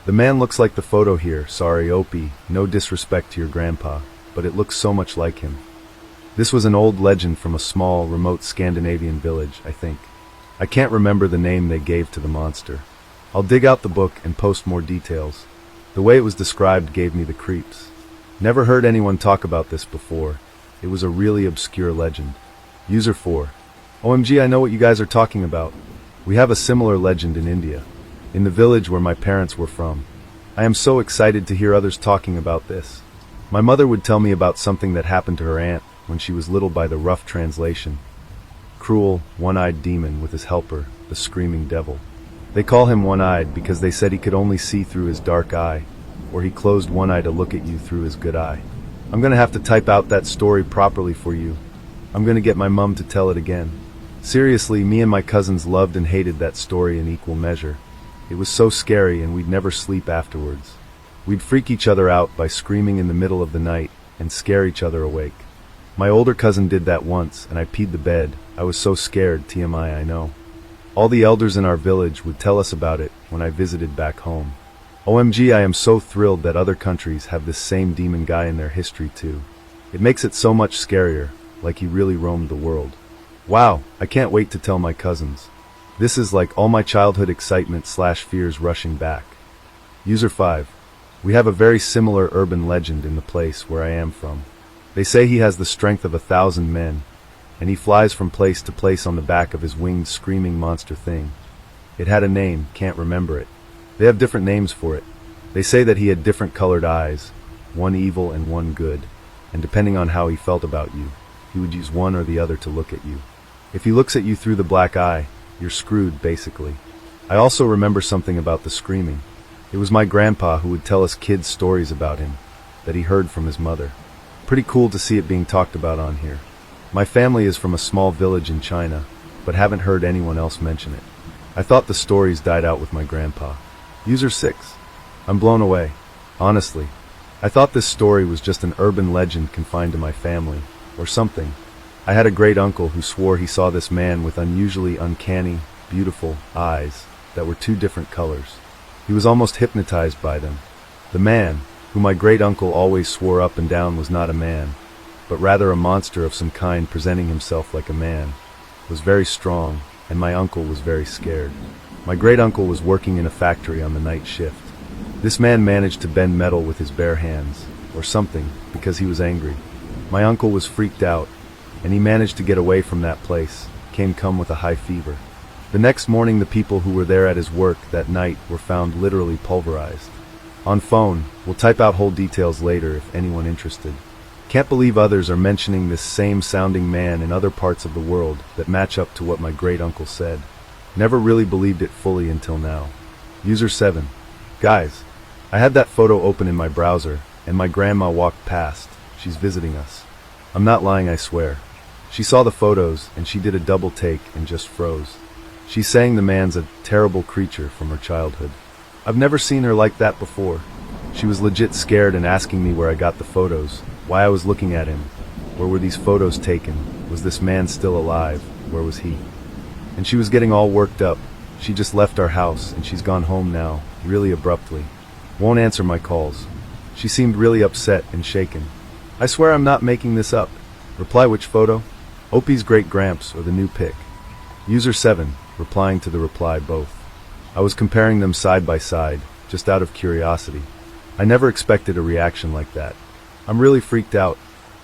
The man looks like the photo here. Sorry, Opie, no disrespect to your grandpa, but it looks so much like him. This was an old legend from a small, remote Scandinavian village, I think. I can't remember the name they gave to the monster. I'll dig out the book and post more details. The way it was described gave me the creeps. Never heard anyone talk about this before. It was a really obscure legend. User 4. OMG, I know what you guys are talking about. We have a similar legend in India, in the village where my parents were from. I am so excited to hear others talking about this. My mother would tell me about something that happened to her aunt when she was little by the rough translation. Cruel, one-eyed demon with his helper, the screaming devil. They call him one-eyed because they said he could only see through his dark eye, or he closed one eye to look at you through his good eye. I'm gonna have to type out that story properly for you. I'm gonna get my mum to tell it again. Seriously, me and my cousins loved and hated that story in equal measure. It was so scary and we'd never sleep afterwards. We'd freak each other out by screaming in the middle of the night and scare each other awake. My older cousin did that once and I peed the bed. I was so scared, TMI, I know. All the elders in our village would tell us about it when I visited back home. OMG, I am so thrilled that other countries have this same demon guy in their history too. It makes it so much scarier, like he really roamed the world. Wow, I can't wait to tell my cousins. This is like all my childhood excitement/fears rushing back. User 5. We have a very similar urban legend in the place where I am from. They say he has the strength of 1,000 men, and he flies from place to place on the back of his winged screaming monster thing. It had a name, can't remember it. They have different names for it. They say that he had different colored eyes, one evil and one good, and depending on how he felt about you, he would use one or the other to look at you. If he looks at you through the black eye, you're screwed, basically. I also remember something about the screaming. It was my grandpa who would tell us kids stories about him, that he heard from his mother. Pretty cool to see it being talked about on here. My family is from a small village in China, but haven't heard anyone else mention it. I thought the stories died out with my grandpa. User 6. I'm blown away. Honestly, I thought this story was just an urban legend confined to my family, or something. I had a great uncle who swore he saw this man with unusually uncanny, beautiful eyes that were 2 different colors. He was almost hypnotized by them. The man, who my great-uncle always swore up and down was not a man, but rather a monster of some kind presenting himself like a man, was very strong, and my uncle was very scared. My great-uncle was working in a factory on the night shift. This man managed to bend metal with his bare hands, or something, because he was angry. My uncle was freaked out, and he managed to get away from that place, come with a high fever. The next morning the people who were there at his work that night were found literally pulverized. On phone, we'll type out whole details later if anyone interested. Can't believe others are mentioning this same sounding man in other parts of the world that match up to what my great-uncle said. Never really believed it fully until now. User 7. Guys, I had that photo open in my browser, and my grandma walked past. She's visiting us. I'm not lying, I swear. She saw the photos, and she did a double take and just froze. She's saying the man's a terrible creature from her childhood. I've never seen her like that before. She was legit scared and asking me where I got the photos, why I was looking at him, where were these photos taken, was this man still alive, where was he? And she was getting all worked up. She just left our house, and she's gone home now, really abruptly. Won't answer my calls. She seemed really upset and shaken. I swear I'm not making this up. Reply which photo? Opie's great-gramps or the new pic? User 7, replying to the reply both. I was comparing them side by side, just out of curiosity. I never expected a reaction like that. I'm really freaked out,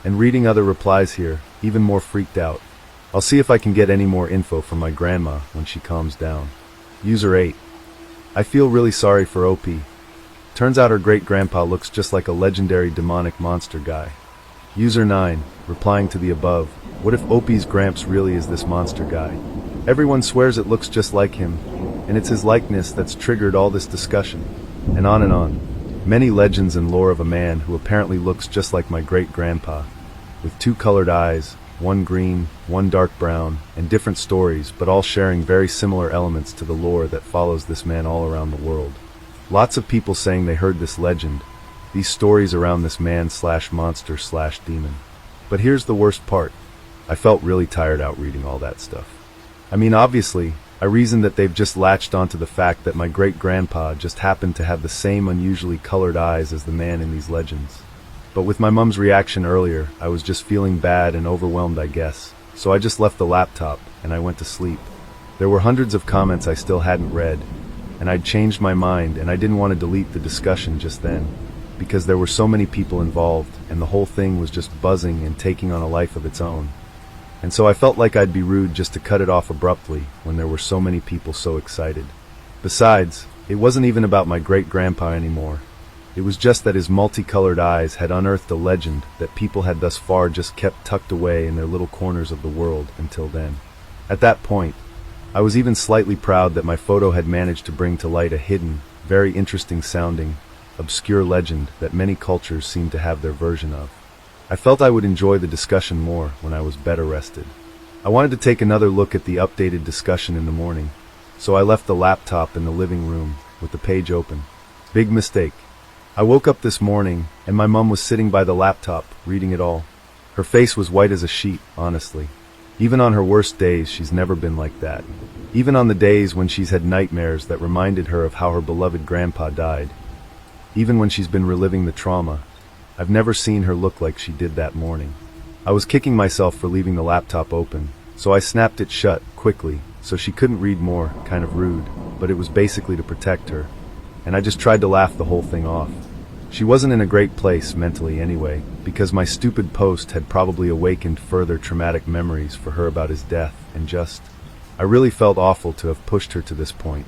and reading other replies here, even more freaked out. I'll see if I can get any more info from my grandma when she calms down. User 8. I feel really sorry for OP. Turns out her great-grandpa looks just like a legendary demonic monster guy. User 9, replying to the above, what if Opie's Gramps really is this monster guy? Everyone swears it looks just like him, and it's his likeness that's triggered all this discussion, and on and on. Many legends and lore of a man who apparently looks just like my great-grandpa, with two colored eyes, one green, one dark brown, and different stories, but all sharing very similar elements to the lore that follows this man all around the world. Lots of people saying they heard this legend, these stories around this man/monster/demon. But here's the worst part. I felt really tired out reading all that stuff. I mean, obviously, I reasoned that they've just latched onto the fact that my great-grandpa just happened to have the same unusually colored eyes as the man in these legends. But with my mom's reaction earlier, I was just feeling bad and overwhelmed, I guess. So I just left the laptop, and I went to sleep. There were hundreds of comments I still hadn't read, and I'd changed my mind, and I didn't want to delete the discussion just then, because there were so many people involved, and the whole thing was just buzzing and taking on a life of its own. And so I felt like I'd be rude just to cut it off abruptly when there were so many people so excited. Besides, it wasn't even about my great-grandpa anymore. It was just that his multicolored eyes had unearthed a legend that people had thus far just kept tucked away in their little corners of the world until then. At that point, I was even slightly proud that my photo had managed to bring to light a hidden, very interesting sounding, obscure legend that many cultures seem to have their version of. I felt I would enjoy the discussion more when I was better rested. I wanted to take another look at the updated discussion in the morning, so I left the laptop in the living room with the page open. Big mistake. I woke up this morning, and my mom was sitting by the laptop, reading it all. Her face was white as a sheet, honestly. Even on her worst days, she's never been like that. Even on the days when she's had nightmares that reminded her of how her beloved grandpa died. Even when she's been reliving the trauma, I've never seen her look like she did that morning. I was kicking myself for leaving the laptop open, so I snapped it shut, quickly, so she couldn't read more, kind of rude, but it was basically to protect her. And I just tried to laugh the whole thing off. She wasn't in a great place mentally anyway, because my stupid post had probably awakened further traumatic memories for her about his death, and I really felt awful to have pushed her to this point.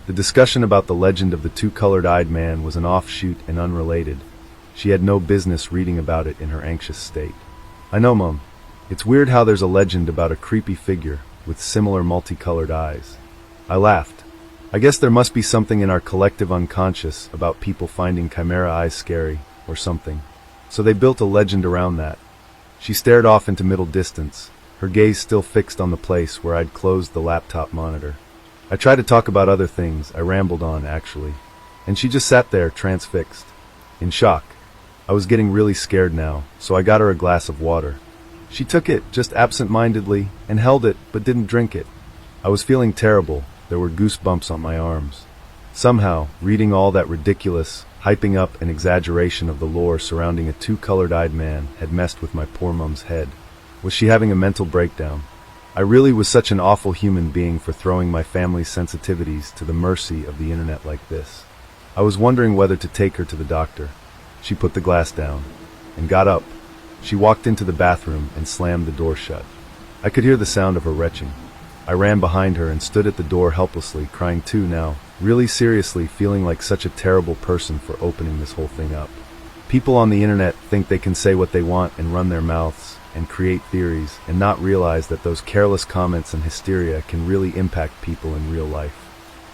The discussion about the legend of the two-colored-eyed man was an offshoot and unrelated. She had no business reading about it in her anxious state. I know, Mom. It's weird how there's a legend about a creepy figure with similar multicolored eyes. I laughed. I guess there must be something in our collective unconscious about people finding chimera eyes scary, or something. So they built a legend around that. She stared off into middle distance, her gaze still fixed on the place where I'd closed the laptop monitor. I tried to talk about other things, I rambled on, actually. And she just sat there, transfixed. In shock. I was getting really scared now, so I got her a glass of water. She took it, just absent-mindedly, and held it, but didn't drink it. I was feeling terrible. There were goosebumps on my arms. Somehow, reading all that ridiculous, Hyping up an exaggeration of the lore surrounding a two-colored-eyed man had messed with my poor mum's head. Was she having a mental breakdown? I really was such an awful human being for throwing my family's sensitivities to the mercy of the internet like this. I was wondering whether to take her to the doctor. She put the glass down and got up. She walked into the bathroom and slammed the door shut. I could hear the sound of her retching. I ran behind her and stood at the door helplessly, crying too now, really seriously feeling like such a terrible person for opening this whole thing up. People on the internet think they can say what they want and run their mouths and create theories and not realize that those careless comments and hysteria can really impact people in real life.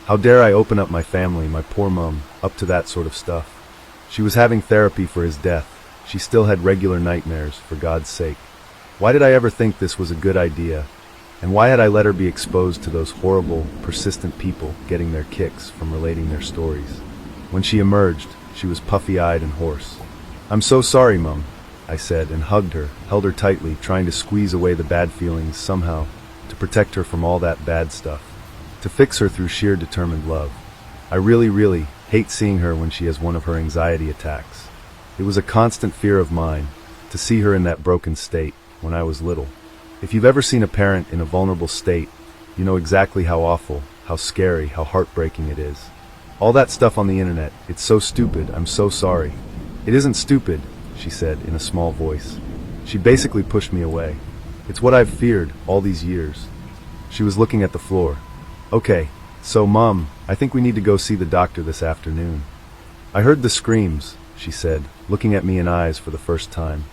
How dare I open up my family, my poor mum, up to that sort of stuff? She was having therapy for his death. She still had regular nightmares, for God's sake. Why did I ever think this was a good idea? And why had I let her be exposed to those horrible, persistent people getting their kicks from relating their stories? When she emerged, she was puffy-eyed and hoarse. "I'm so sorry, Mum," I said, and hugged her, held her tightly, trying to squeeze away the bad feelings somehow, to protect her from all that bad stuff, to fix her through sheer determined love. I really hate seeing her when she has one of her anxiety attacks. It was a constant fear of mine, to see her in that broken state, when I was little. If you've ever seen a parent in a vulnerable state, you know exactly how awful, how scary, how heartbreaking it is. All that stuff on the internet, it's so stupid, I'm so sorry. "It isn't stupid," she said in a small voice. She basically pushed me away. "It's what I've feared all these years." She was looking at the floor. "Okay, so Mum, I think we need to go see the doctor this afternoon." "I heard the screams," she said, looking at me in eyes for the first time.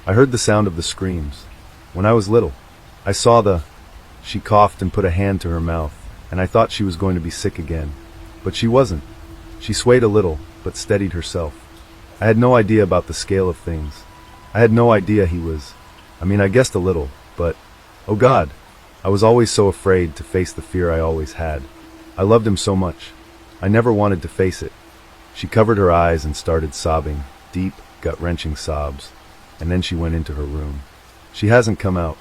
"I heard the sound of the screams. When I was little, I saw the—" She coughed and put a hand to her mouth, and I thought she was going to be sick again. But she wasn't. She swayed a little, but steadied herself. I had no idea about the scale of things. I had no idea he was— I guessed a little, but— oh God! I was always so afraid to face the fear I always had. I loved him so much. I never wanted to face it. She covered her eyes and started sobbing, deep, gut-wrenching sobs, and then she went into her room. She hasn't come out.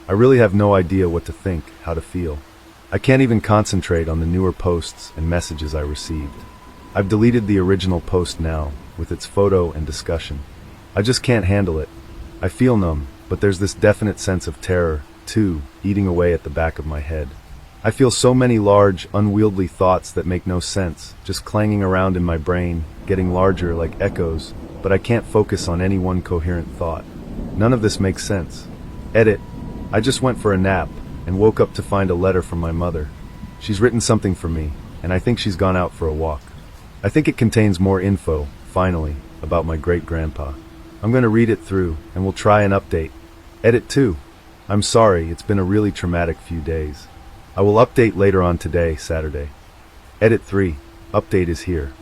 I really have no idea what to think, how to feel. I can't even concentrate on the newer posts and messages I received. I've deleted the original post now, with its photo and discussion. I just can't handle it. I feel numb, but there's this definite sense of terror, too, eating away at the back of my head. I feel so many large, unwieldy thoughts that make no sense, just clanging around in my brain, getting larger like echoes, but I can't focus on any one coherent thought. None of this makes sense. Edit. I just went for a nap, and woke up to find a letter from my mother. She's written something for me, and I think she's gone out for a walk. I think it contains more info, finally, about my great-grandpa. I'm going to read it through, and we'll try an update. Edit 2. I'm sorry, it's been a really traumatic few days. I will update later on today, Saturday. Edit 3. Update is here.